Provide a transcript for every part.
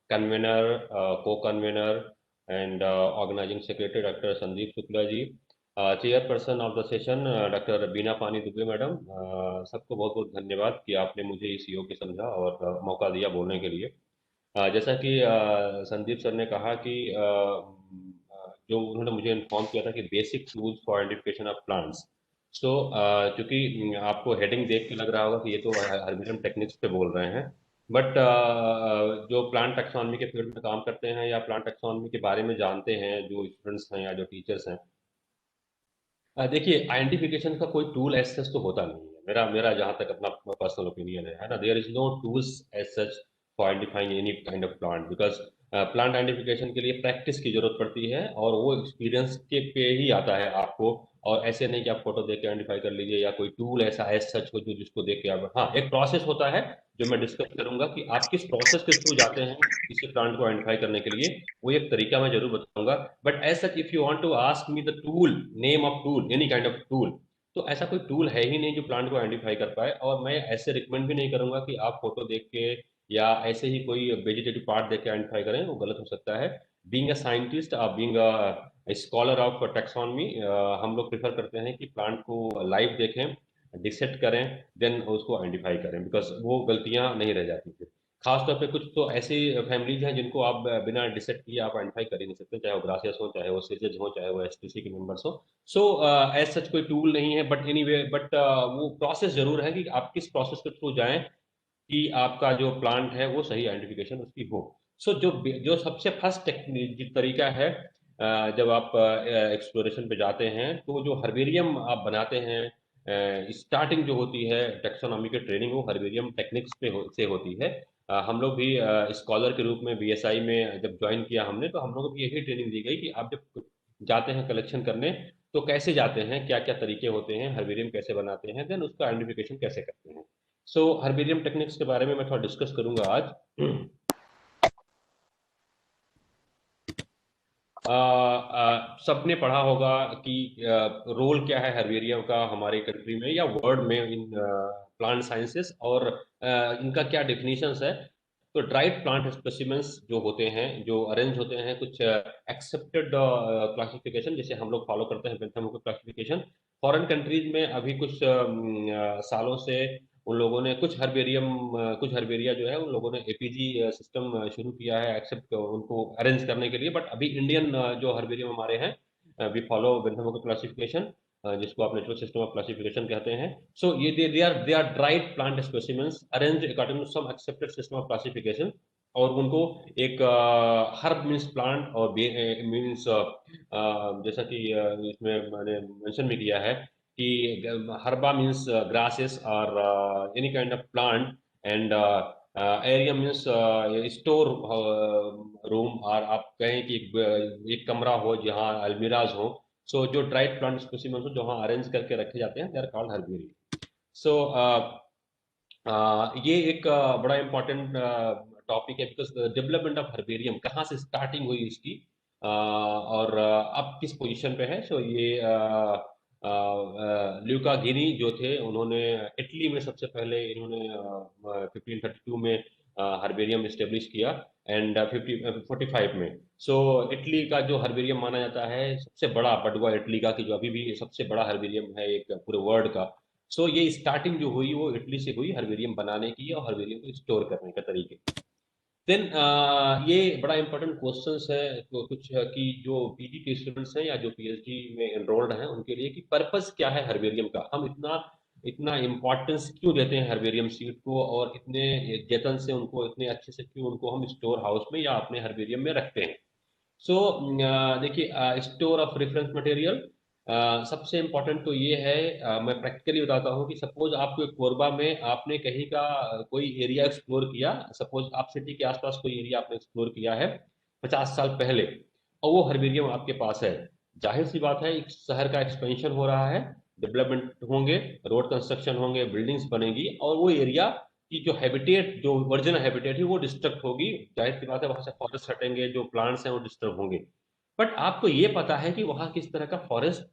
Convener, co convener and organising secretary doctor Sandeep Shukla ji, chairperson of the session doctor Beena Pani Dubey madam, सबको बहुत बहुत धन्यवाद कि आपने मुझे इस ईओ की समझा और मौका दिया बोलने के लिए। जैसा कि संदीप सर ने कहा कि जो उन्होंने मुझे इन्फॉर्म किया था कि basic tools for identification of plants. So चूंकि आपको हेडिंग देख के लग रहा होगा कि ये तो हर्बिजन टेक्निक्स पे बोल रहे हैं, बट जो प्लांट टैक्सोनॉमी के फील्ड में काम करते हैं या प्लांट टैक्सोनॉमी के बारे में जानते हैं, जो स्टूडेंट्स हैं या जो टीचर्स हैं, देखिए आइडेंटिफिकेशन का कोई टूल एज सच तो होता नहीं है। मेरा मेरा जहाँ तक अपना पर्सनल ओपिनियन है ना, there is no tools as such for identifying any kind of plant, because plant identification के लिए प्रैक्टिस की जरूरत पड़ती है और वो एक्सपीरियंस के पे ही आता है आपको। और ऐसे नहीं कि आप फोटो देख के आइडेंटिफाई कर लीजिए या कोई टूल ऐसा एज सच हो जो जिसको देख के आप, हाँ एक प्रोसेस होता है जो मैं डिस्कस करूंगा कि आप किस प्रोसेस के थ्रू जाते हैं किसी प्लांट को आइडेंटिफाई करने के लिए, वो एक तरीका मैं जरूर बताऊंगा। But as such if you want to ask me the tool, name of tool, any kind of tool, तो ऐसा कोई टूल है ही नहीं जो प्लांट को आइडेंटिफाई कर पाए। और मैं ऐसे रिकमेंड भी नहीं करूंगा कि आप फोटो देख के या ऐसे ही कोई वेजिटेटिव पार्ट देख के आइडेंटिफाई करें, वो गलत हो सकता है। Being a scientist, being a scholar of taxonomy, हम लोग प्रेफर करते हैं कि प्लांट को लाइव देखें, डिसेक्ट करें, देन उसको आइडेंटिफाई करें, बिकॉज वो गलतियां नहीं रह जाती फिर। खासतौर पे कुछ तो ऐसी फैमिलीज हैं जिनको आप बिना डिसेक्ट किए आप आइडेंटिफाई कर ही नहीं सकते, चाहे वो ग्रासियस हो, चाहे वो सीजेज हो, चाहे वो एसटीसी के मेंबर्स हो। सो एज सच कोई टूल नहीं है, बट एनीवे, बट वो प्रोसेस जरूर है कि आप किस प्रोसेस के थ्रू जाएं कि आपका जो प्लांट है वो सही आइडेंटिफिकेशन उसकी हो। सो जो जो सबसे फर्स्ट तरीका है, जब आप एक्सप्लोरेशन पे जाते हैं तो जो हर्बेरियम आप बनाते हैं, स्टार्टिंग जो होती है टैक्सोनॉमी की ट्रेनिंग, वो हर्बेरियम टेक्निक्स से होती है। हम लोग भी स्कॉलर के रूप में बीएसआई में जब ज्वाइन किया हमने, तो हम लोग को भी यही ट्रेनिंग दी गई कि आप जब जाते हैं कलेक्शन करने तो कैसे जाते हैं, क्या क्या तरीके होते हैं, हर्बेरियम कैसे बनाते हैं, देन उसका आइडेंटिफिकेशन कैसे करते हैं। सो हर्बेरियम टेक्निक्स के बारे में मैं थोड़ा डिस्कस करूंगा आज। सबने पढ़ा होगा कि रोल क्या है हर्बेरियम का हमारे कंट्री में या वर्ल्ड में इन प्लांट साइंसेस, और इनका क्या डेफिनेशंस है। तो ड्राइड प्लांट स्पेसिमेंस जो होते हैं, जो अरेंज होते हैं कुछ एक्सेप्टेड क्लासिफिकेशन, जैसे हम लोग फॉलो करते हैं बेंथम क्लासिफिकेशन। फॉरेन कंट्रीज में अभी कुछ सालों से उन लोगों ने कुछ हर्बेरिया जो है उन लोगों ने एपीजी सिस्टम शुरू किया है एक्सेप्ट उनको अरेंज करने के लिए। बट अभी इंडियन जो हर्बेरियम हमारे हैं, वी फॉलो बेंथम क्लासिफिकेशन, जिसको आप नेचुरल सिस्टम ऑफ क्लासिफिकेशन कहते हैं। सो ये they are dried plant specimens arrange according to some accepted system of classification. और उनको एक हर्ब मीन्स प्लांट और मीन्स जैसा कि इसमें मैंने मेंशन भी किया है कि हर्बा मीन्स ग्रासेस और any kind of plant, and area means store room, और आप कहें कि एक कमरा हो जहाँ अलमीराज हो। सो जो ड्राइड प्लांट स्पेसिमेंस हो जहाँ अरेंज करके रखे जाते हैं, they are called herbarium. So ये एक बड़ा इंपॉर्टेंट टॉपिक है, बिकॉज डेवलपमेंट ऑफ हर्बेरियम कहाँ से स्टार्टिंग हुई इसकी, और अब किस पोजीशन पे है। सो ये ल्यूका गिनी जो थे, उन्होंने इटली में सबसे पहले इन्होंने 1532 में हर्बेरियम इस्टेब्लिश किया, एंड 1545 में। सो इटली का जो हर्बेरियम माना जाता है सबसे बड़ा, पडुआ इटली का, कि जो अभी भी सबसे बड़ा हर्बेरियम है एक पूरे वर्ल्ड का। सो ये स्टार्टिंग जो हुई वो इटली से हुई हर्बेरियम बनाने की और हर्बेरियम को स्टोर करने का तरीके। देन ये बड़ा इंपॉर्टेंट क्वेश्चंस है तो कुछ कि जो पीजी के स्टूडेंट्स हैं या जो पीएचडी में एनरोल्ड हैं उनके लिए, कि पर्पस क्या है हर्बेरियम का, हम इतना इतना इम्पोर्टेंस क्यों देते हैं हर्बेरियम सीड को, और इतने जतन से उनको, इतने अच्छे से क्यों उनको हम स्टोर हाउस में या अपने हर्बेरियम में रखते हैं। सो देखिए स्टोर ऑफ रेफरेंस मटेरियल, सबसे इम्पोर्टेंट तो ये है, मैं प्रैक्टिकली बताता हूँ कि सपोज आपको एक कोरबा में आपने कहीं का कोई एरिया एक्सप्लोर किया, सपोज आप सिटी के आसपास कोई एरिया आपने एक्सप्लोर किया है 50 साल पहले, और वो हर्बेरियम आपके पास है। जाहिर सी बात है एक शहर का एक्सपेंशन हो रहा है, डेवलपमेंट होंगे, रोड कंस्ट्रक्शन होंगे, बिल्डिंग्स बनेगी, और वो एरिया की जो हैबिटेट, जो ओरिजिनल हैबिटेट है वो डिस्टर्ब होगी। जाहिर सी बात है वहां से फॉरेस्ट हटेंगे, जो प्लांट्स हैं वो डिस्टर्ब होंगे। बट आपको ये पता है कि वहां किस तरह का फॉरेस्ट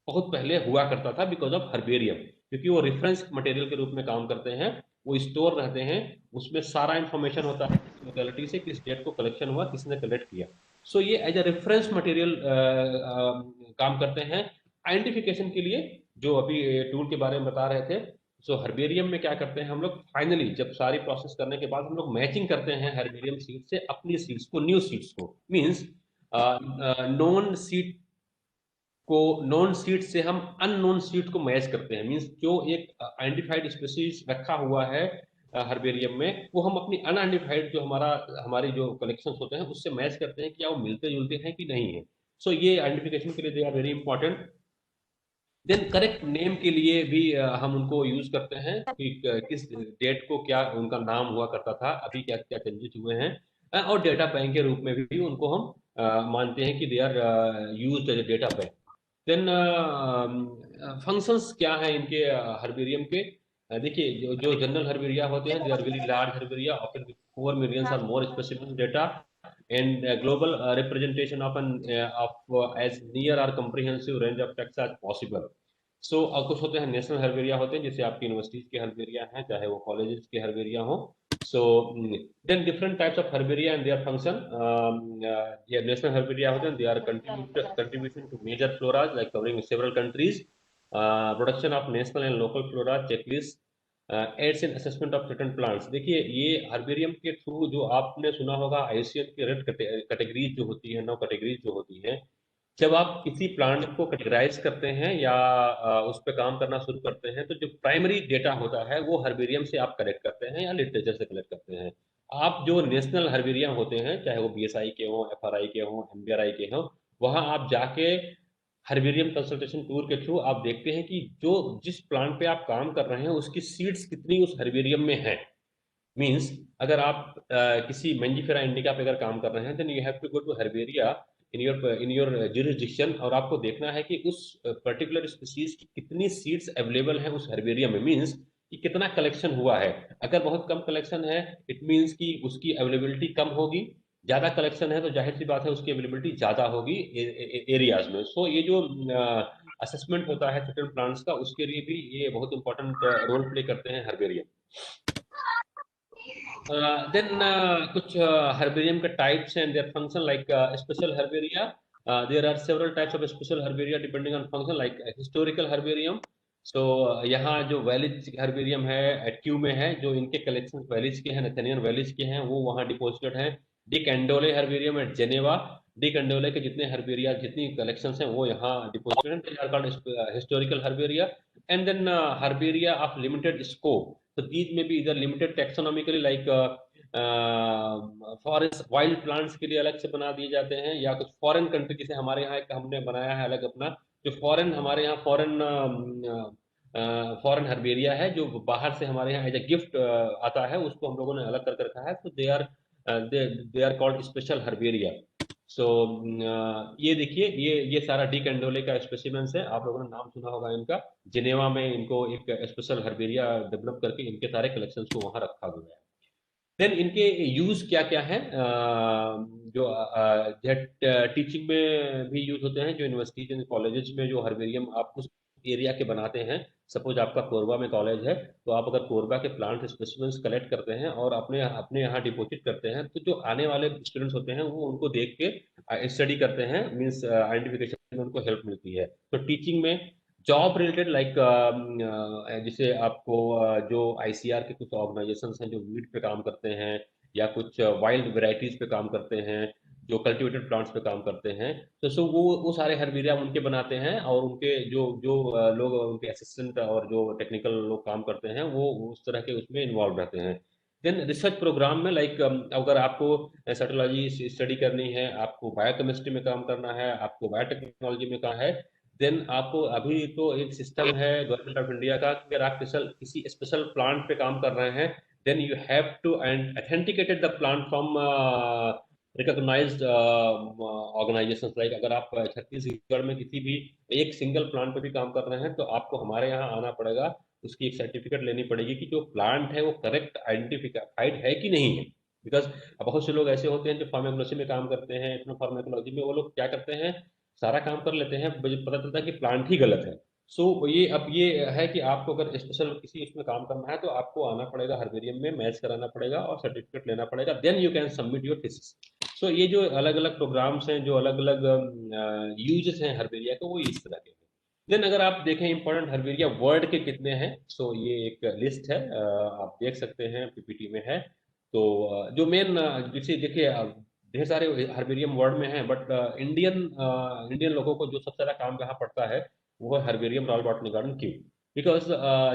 बहुत पहले हुआ करता था, बिकॉज ऑफ हर्बेरियम, क्योंकि वो रेफरेंस मटेरियल के रूप में काम करते हैं। वो स्टोर रहते हैं, उसमें सारा इंफॉर्मेशन होता है किस लोकेलिटी से किस डेट को कलेक्शन हुआ, किसने कलेक्ट किया। सो ये एज अ रेफरेंस मटेरियल काम करते हैं आइडेंटिफिकेशन के लिए, जो अभी टूल के बारे में बता रहे थे। सो हर्बेरियम में क्या करते हैं हम लोग, फाइनली जब सारी प्रोसेस करने के बाद हम लोग मैचिंग करते हैं हर्बेरियम सीड से अपनी सीड्स को, न्यू सीड्स को, मीन्स नॉन सीड को, नॉन सीड से हम अननोन सीड को मैच करते हैं। मीन्स जो एक आइडेंटिफाइड स्पीसीज रखा हुआ है हर्बेरियम में, वो हम अपनी अनआइडेंटिफाइड जो हमारी जो कलेक्शंस होते हैं उससे मैच करते हैं, क्या वो मिलते जुलते हैं कि नहीं है। सो ये आइडेंटिफिकेशन के लिए they are very important. Then correct name के लिए भी हम उनको यूज करते हैं कि किस डेट को क्या उनका नाम हुआ करता था, अभी क्या क्या चेंजेस हुए हैं। और डेटा बैंक के रूप में भी उनको हम मानते हैं कि they are used as data bank. Then functions क्या है इनके हर्बेरियम के। देखिए जो जो जनरल हर्बेरिया होते हैं, they are very large herbaria often with 4 millions और more specimens data and global representation of an as near or comprehensive range of texts as possible. So कुछ होते हैं नेशनल हर्बेरिया होते हैं, जैसे आपकी यूनिवर्सिटीज के हर्बेरिया हैं, चाहे वो कॉलेजेस के हर्बेरिया हो। So then different types of herbaria and their function. ये नेशनल हर्बेरिया होते हैं, they are contribution to major floras like covering several countries, production of national and local flora checklist, aids in assessment of certain plants. देखिए ये herbarium के through जो आपने सुना होगा आईसीएम की रेड कैटेगरीज जो होती है, 9 कैटेगरीज जो होती हैं, जब आप किसी प्लांट को कैटेगराइज करते हैं या उस पर काम करना शुरू करते हैं, तो जो प्राइमरी डेटा होता है वो हर्बेरियम से आप कलेक्ट करते हैं या लिटरेचर से कलेक्ट करते हैं। आप जो नेशनल हर्बेरिया होते हैं, चाहे वो बीएसआई के हों, एफआरआई के हों, एमबीआरआई के हों, वहां आप जाके हर्बेरियम कंसल्टेशन टूर के थ्रू आप देखते हैं कि जो जिस प्लांट पे आप काम कर रहे हैं उसकी सीड्स कितनी उस हर्बेरियम में है। मींस अगर आप किसी मंजीफेरा इंडिका पे अगर काम कर रहे हैं, then you have to go to herbaria in your jurisdiction, और आपको देखना है कि उस पर्टिकुलर स्पीसीज की कितनी सीड्स अवेलेबल हैं उस हर्बेरियम में। मींस कि कितना कलेक्शन हुआ है। अगर बहुत कम कलेक्शन है, इट मींस कि उसकी अवेलेबिलिटी कम होगी। ज्यादा कलेक्शन है तो जाहिर सी बात है उसकी अवेलेबिलिटी ज्यादा होगी एरियाज में। सो ये जो असेसमेंट होता है सर्टेन प्लांट्स का, उसके लिए भी ये बहुत इंपॉर्टेंट रोल प्ले करते हैं हर्बेरियम। देन कुछ herbarium के types and their function, like special herbaria. There are several types of special herbaria depending on function, like historical herbarium. So यहाँ जो वैलीज हर्बेरियम है एक्यू में है, जो इनके कलेक्शन वैलीज के हैं, नथेनियन वैलीज के हैं, वो वहाँ डिपोजिटेड हैं। De Candolle herbarium at Geneva, De Candolle के जितने हर्बेरिया जितनी कलेक्शंस हैं वो यहाँ डिपोजिटेड हैं, historical herbaria. And then herbaria of limited scope, so these may be either limited taxonomically like forest wild plants के लिए अलग से बना दिए जाते हैं, या कुछ फॉरेन कंट्री, जैसे हमारे यहाँ एक हमने बनाया है अलग अपना, जो फॉरेन हमारे यहाँ फॉरेन हर्बेरिया है, जो बाहर से हमारे यहाँ एज ए गिफ्ट आता है, उसको हम लोगों ने अलग करके रखा है। तो they are called special herbaria. So ये देखिए, ये सारा डी कैंडोले का स्पेसिमेंस है, आप लोगों ने नाम सुना होगा इनका। जिनेवा में इनको एक स्पेशल हर्बेरिया डेवलप करके इनके सारे कलेक्शंस को वहां रखा गया है। देन इनके यूज क्या क्या है, जो टीचिंग में भी यूज होते हैं, जो यूनिवर्सिटीज एंड कॉलेजेस में जो हर्बेरियम आप उस एरिया के बनाते हैं। सपोज आपका कोरबा में कॉलेज है, तो आप अगर कोरबा के प्लांट स्पेसिमेंस कलेक्ट करते हैं और अपने अपने यहाँ डिपोजिट करते हैं, तो जो आने वाले स्टूडेंट्स होते हैं वो उनको देख के स्टडी करते हैं, मीन्स आइडेंटिफिकेशन में उनको हेल्प मिलती है। तो टीचिंग में जॉब रिलेटेड, लाइक जैसे आपको जो आईसीआर के कुछ ऑर्गेनाइजेशंस हैं जो वीट पे काम करते हैं, या कुछ वाइल्ड वेराइटीज पे काम करते हैं, जो कल्टिवेटेड प्लांट्स पे काम करते हैं, तो सो वो सारे हर्बेरिया उनके बनाते हैं, और उनके जो जो लोग उनके असिस्टेंट और जो टेक्निकल लोग काम करते हैं वो उस तरह के उसमें इन्वॉल्व रहते हैं। देन रिसर्च प्रोग्राम में, लाइक अगर आपको साइटोलॉजी स्टडी करनी है, आपको बायोकेमिस्ट्री में काम करना है, आपको बायोटेक्नोलॉजी में काम है, देन आपको अभी तो एक सिस्टम है गवर्नमेंट ऑफ इंडिया का कि अगर आप किसी स्पेशल प्लांट पे काम कर रहे हैं, then you have to and authenticated the plant from recognised organisations. Like अगर आप छत्तीसगढ़ में किसी भी एक सिंगल प्लांट पे भी काम कर रहे हैं, तो आपको हमारे यहाँ आना पड़ेगा, उसकी एक सर्टिफिकेट लेनी पड़ेगी कि जो प्लांट है वो करेक्ट आइडेंटिफाइड है कि नहीं है। बिकॉज बहुत से लोग ऐसे होते हैं जो फार्मेकोलॉजी में काम करते हैं, फार्मेकोलॉजी में वो लोग क्या करते हैं, सारा काम कर लेते हैं, मुझे पता चलता है कि प्लांट ही गलत है। सो ये अब ये है कि आपको अगर स्पेशल किसी इसमें काम करना है तो आपको आना पड़ेगा हर्बेरियम में, मैच कराना पड़ेगा और सर्टिफिकेट लेना पड़ेगा, then you can submit your thesis. So ये जो अलग अलग प्रोग्राम्स हैं, जो अलग अलग यूजेस हैं हर्बेरिया के, वो इस तरह के हैं। देन अगर आप देखें इंपॉर्टेंट हर्बेरिया वर्ल्ड के कितने हैं, सो ये एक लिस्ट है, आप देख सकते हैं, पीपीटी में है। तो जो मेन जैसे देखिए, ढेर सारे हर्बेरियम वर्ल्ड में हैं, बट इंडियन इंडियन लोगों को जो सबसे ज्यादा काम जहाँ पड़ता है वो है हर्बेरियम रॉयल बॉटनी गार्डन। क्यों? बिकॉज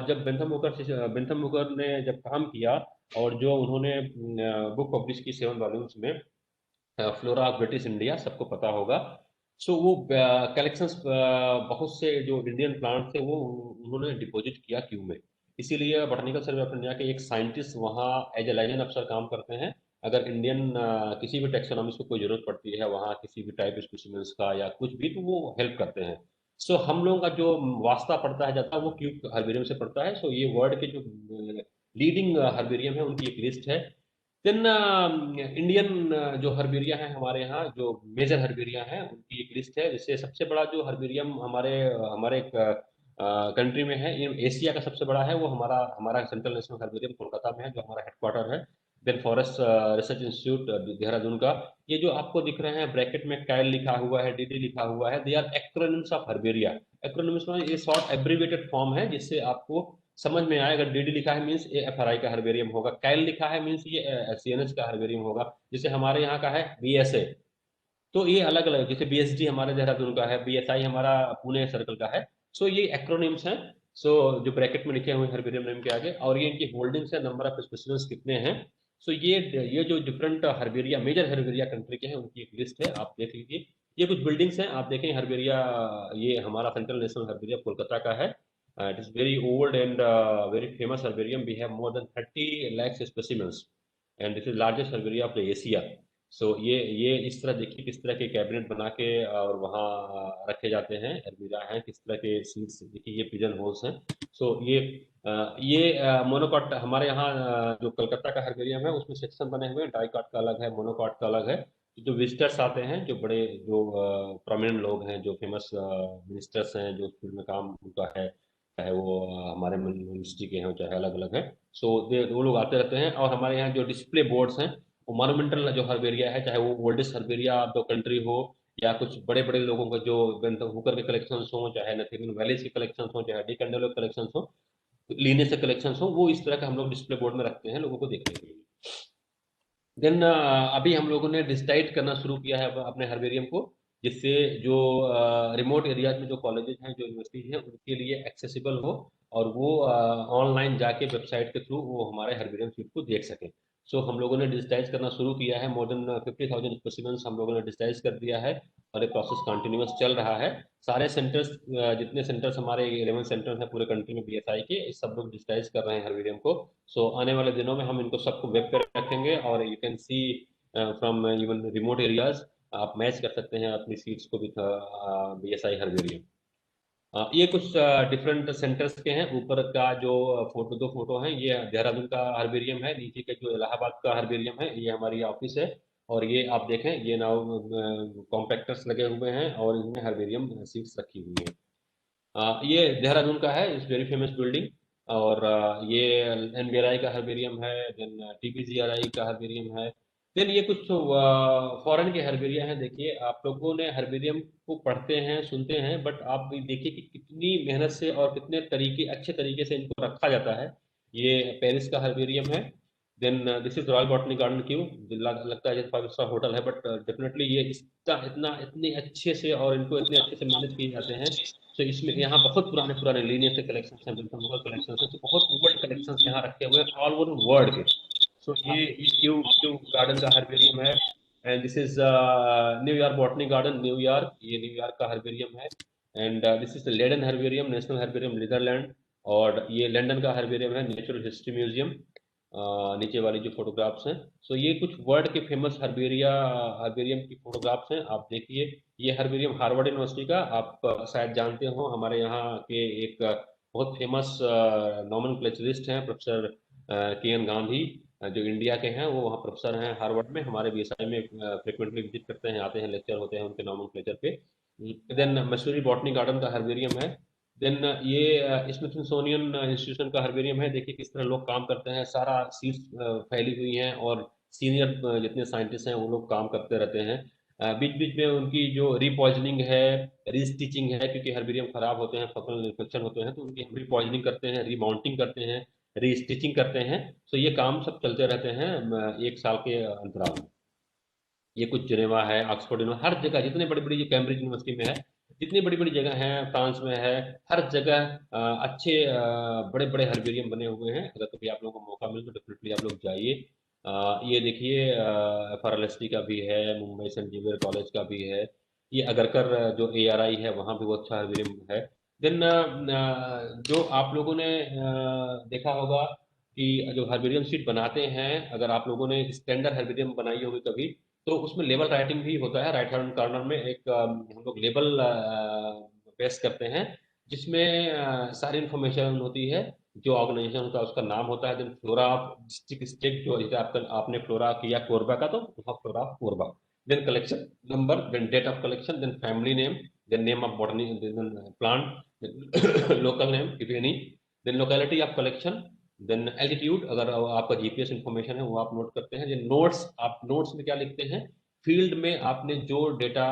जब बेंथम मुकर ने जब काम किया और जो उन्होंने बुक पब्लिश की 7 वॉल्यूम्स में, फ्लोरा ऑफ ब्रिटिश इंडिया, सबको पता होगा। सो वो कलेक्शंस बहुत से जो इंडियन प्लांट थे वो उन्होंने डिपॉजिट किया क्यू में। इसीलिए बॉटनिकल सर्वे ऑफ इंडिया के एक साइंटिस्ट वहाँ एज ए लाइजन अफसर काम करते हैं। अगर इंडियन किसी भी टेक्सोनॉमिस्ट को कोई जरूरत पड़ती है वहाँ किसी भी टाइप स्पेसिमेंस का या कुछ भी, तो वो हेल्प करते हैं। सो हम लोगों का जो वास्ता पड़ता है जाता है वो क्यूब हर्बेरियम से पड़ता है। सो ये वर्ल्ड के जो लीडिंग हर्बेरियम है उनकी एक लिस्ट है। देन इंडियन जो हर्बेरिया है हमारे यहाँ, जो मेजर हर्बेरिया है उनकी एक लिस्ट है, जिससे सबसे बड़ा जो हर्बेरियम हमारे हमारे कंट्री में है, ये एशिया का सबसे बड़ा है, वो हमारा हमारा सेंट्रल नेशनल हर्बेरियम कोलकाता में है, जो हमारा हेडक्वार्टर है। Then forest research institute Dehradun का। ये जो आपको दिख रहे हैं ब्रैकेट में कैल लिखा हुआ है, डीडी लिखा हुआ है, they are acronyms of herbaria. Acronyms में ये शॉर्ट एब्रीवेटेड फॉर्म है, जिससे आपको समझ में आए। अगर डीडी लिखा है मीन्स ये एफआरआई का हर्बेरियम होगा, कैल लिखा है मीन्स ये सीएनएच का हर्बेरियम होगा। जैसे हमारे यहाँ का है बीएसए, तो ये अलग अलग, जैसे बीएसडी हमारे देहरादून का है, बीएसआई हमारा पुणे सर्कल का है। सो ये एक्रोनिम्स हैं। सो जो ब्रैकेट में लिखे हुए हैं हर्बेरियम नेम के आगे, और ये इनकी होल्डिंग्स है, नंबर ऑफ स्पेसिमेंस कितने हैं। सो ये जो different herbaria, major herbaria country के हैं, उनकी एक लिस्ट है, आप देख लीजिए। ये कुछ बिल्डिंग्स हैं, आप देखें हर्बेरिया, ये हमारा सेंट्रल नेशनल हर्बेरिया कोलकाता का है। It is very old and very famous herbarium, we have more than 30 lakh specimens and this is largest herbaria of the Asia. So ये इस तरह देखिए किस तरह के कैबिनेट बना के और वहाँ रखे जाते हैं, अलमीरा हैं, किस तरह के सीट्स देखिए, ये पिजन होल्स हैं। सो ये मोनोकॉट हमारे यहाँ जो कलकत्ता का हर्बेरियम है उसमें सेक्शन बने हुए हैं, डाइकॉट का अलग है, मोनोकॉट का अलग है। जो विजिटर्स आते हैं, जो बड़े जो प्रोमिनेंट लोग हैं, जो फेमस मिनिस्टर्स हैं, जो फील्ड में काम उनका है, चाहे वो हमारे मिनिस्ट्री के हैं चाहे अलग अलग हैं। सो वो लोग आते रहते हैं। और हमारे यहाँ जो डिस्प्ले बोर्ड्स हैं, वो मॉन्यूमेंटल जो हर्बेरिया है, चाहे वो oldest herbaria of the country हो, या कुछ बड़े बड़े लोगों का जो हुकर के कलेक्शंस हो, चाहे नथीगन वैलीज के कलेक्शंस हो, चाहे डी कैंडेलो के कलेक्शंस हो, लीने से कलेक्शंस हो, वो इस तरह का हम लोग डिस्प्ले बोर्ड में रखते हैं लोगों को देखने के लिए। देन अभी हम लोगों ने डिजिटाइज करना शुरू किया है अपने हर्बेरियम को, जिससे जो रिमोट एरियाज में जो कॉलेजेस हैं, जो यूनिवर्सिटीज हैं, उनके लिए एक्सेसिबल हो, और वो ऑनलाइन जाके वेबसाइट के थ्रू वो हमारे हर्बेरियम सीट को देख सकें। सो हम लोगों ने डिजिटाइज करना शुरू किया है, मोर देन 50,000 स्पेसिमेंस हम लोगों ने डिजिटाइज कर दिया है, और ये प्रोसेस कंटिन्यूस चल रहा है। सारे सेंटर्स, जितने सेंटर्स हमारे 11 सेंटर्स हैं पूरे कंट्री में बीएसआई के, इस सब लोग डिजिटाइज कर रहे हैं हर्बेरियम को। सो आने वाले दिनों में हम इनको सबको वेब पे रखेंगे, और you can see from even remote areas, आप मैच कर सकते हैं अपनी सीट्स को विथ बीएसआई हर्बेरियम। ये कुछ डिफरेंट सेंटर्स के हैं। ऊपर का जो फोटो, दो फोटो हैं, ये देहरादून का हर्बेरियम है, नीचे के जो इलाहाबाद का हर्बेरियम है, ये हमारी ऑफिस है। और ये आप देखें, ये नाउ कॉम्पैक्टर्स लगे हुए हैं और इनमें हर्बेरियम सीट्स रखी हुई हैं। ये देहरादून का है, इस वेरी फेमस बिल्डिंग। और ये एनबीआरआई का हर्बेरियम है, देन टीपीजीआरआई का हर्बेरियम है। देन ये कुछ फॉरेन के हर्बेरिया हैं। देखिए, आप लोगों ने हर्बेरियम को पढ़ते हैं, सुनते हैं, बट आप भी देखिए कि कितनी मेहनत से और कितने तरीके, अच्छे तरीके से इनको रखा जाता है। ये पेरिस का हर्बेरियम है। Then this is royal botany garden क्यों, लगता है जैसे 5 स्टार होटल है, बट डेफिनेटली ये इतना इतना इतने अच्छे से और इनको इतने अच्छे से मैनेज किए जाते हैं। तो इसमें यहाँ बहुत पुराने पुराने लीनियर से कलेक्शन हैं, बिल्कुल मुगल कलेक्शन है, तो बहुत ओल्ड कलेक्शन यहाँ रखे हुए हैं ऑल ओवर वर्ल्ड के। सो ये क्यू क्यू गार्डन का हर्बेरियम है। And this is New York botany garden, New York, ये न्यूयॉर्क का हर्बेरियम है। And this is the Leiden herbarium, national herbarium Netherlands. और ये लंदन का हर्बेरियम है, नेचुरल हिस्ट्री म्यूजियम, नीचे वाली जो फोटोग्राफ्स हैं। सो ये कुछ वर्ल्ड के फेमस हर्बेरियम की फोटोग्राफ्स हैं, आप देखिए। ये हर्बेरियम हार्वर्ड यूनिवर्सिटी का, आप शायद जानते हो, हमारे यहाँ के एक बहुत फेमस नॉमेनक्लेचरिस्ट हैं, प्रोफेसर के एन गांधी, जो इंडिया के हैं, वो वहाँ प्रोफेसर हैं हार्वर्ड में, हमारे बीएसआई में फ्रिक्वेंटली विजिट करते हैं, आते हैं, लेक्चर होते हैं उनके नॉमेनक्लेचर पे। देन मसूरी बॉटनी गार्डन का हर्बेरियम है। देन ये स्मिथसोनियन इंस्टीट्यूशन का हर्बेरियम है। देखिए किस तरह लोग काम करते हैं, सारा सीट्स फैली हुई हैं और सीनियर जितने साइंटिस्ट हैं वो लोग काम करते रहते हैं। बीच बीच में उनकी जो रीपॉइजनिंग है, रीस्टिचिंग है, क्योंकि हर्बेरियम खराब होते हैं, फंगल इन्फेक्शन होते हैं, तो उनकी हम रीपॉइजनिंग करते हैं, रीमाउंटिंग करते हैं, रीस्टिचिंग करते हैं। तो ये काम सब चलते रहते हैं एक साल के अंतराल में। ये कुछ जिनेवा है, ऑक्सफोर्ड यूनिवर्सिटी, हर जगह जितने बड़ी बड़ी, कैम्ब्रिज यूनिवर्सिटी में है, जितनी बड़ी बड़ी जगह हैं, फ्रांस में है, हर जगह अच्छे बड़े बड़े हर्बेरियम बने हुए हैं। अगर कभी आप लोगों को मौका मिले तो डेफिनेटली आप लोग जाइए। ये देखिए FRLSD का भी है, मुंबई सेंट जेवियर कॉलेज का भी है, ये अगरकर जो ARI है वहाँ भी बहुत अच्छा हर्बेरियम है। देन जो आप लोगों ने देखा होगा कि जो हर्बेरियम शीट बनाते हैं, अगर आप लोगों ने स्टैंडर्ड हर्बेरियम बनाई होगी कभी, तो उसमें लेबल राइटिंग भी होता है। राइट हैंड कॉर्नर में एक हम लोग लेबल पेस्ट करते हैं, जिसमें सारी इंफॉर्मेशन होती है। जो ऑर्गेनाइजेशन होता है उसका नाम होता है, then flora of district state, जो जैसे आपका आपने फ्लोरा किया कोरबा का, तो flora of Korba, then collection number, then date of collection, then family name, then name of botany, then plant, local name if any, then locality of collection, then altitude, अगर आपका GPS information है वो आप note करते हैं। Then notes, आप notes में क्या लिखते हैं, फील्ड में आपने जो डेटा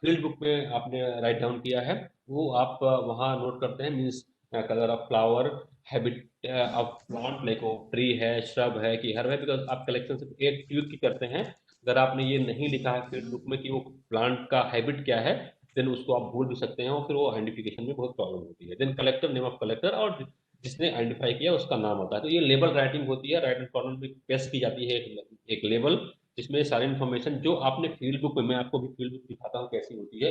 फील्ड बुक में आपने राइट डाउन किया है वो आप वहाँ नोट करते हैं। Means colour of flower, habit of plant, like वो ट्री है, श्रब है कि हर है, बिकॉज आप कलेक्शन से एक ट्यूब की करते हैं। अगर आपने ये नहीं लिखा है फील्ड बुक में कि वो प्लांट का हैबिट क्या है, देन उसको आप भूल भी सकते हैं और फिर वो आइडेंटिफिकेशन में बहुत प्रॉब्लम होती है। Then collector, name of collector, और जिसने आइडेंटिफाई किया उसका नाम होता है। तो ये लेबल राइटिंग होती है, राइट हैंड कॉर्नर में पेस्ट की जाती है एक लेबल, जिसमें सारी इन्फॉर्मेशन जो आपने फील्ड बुक में, मैं आपको भी फील्ड बुक दिखाता हूँ कैसी होती है।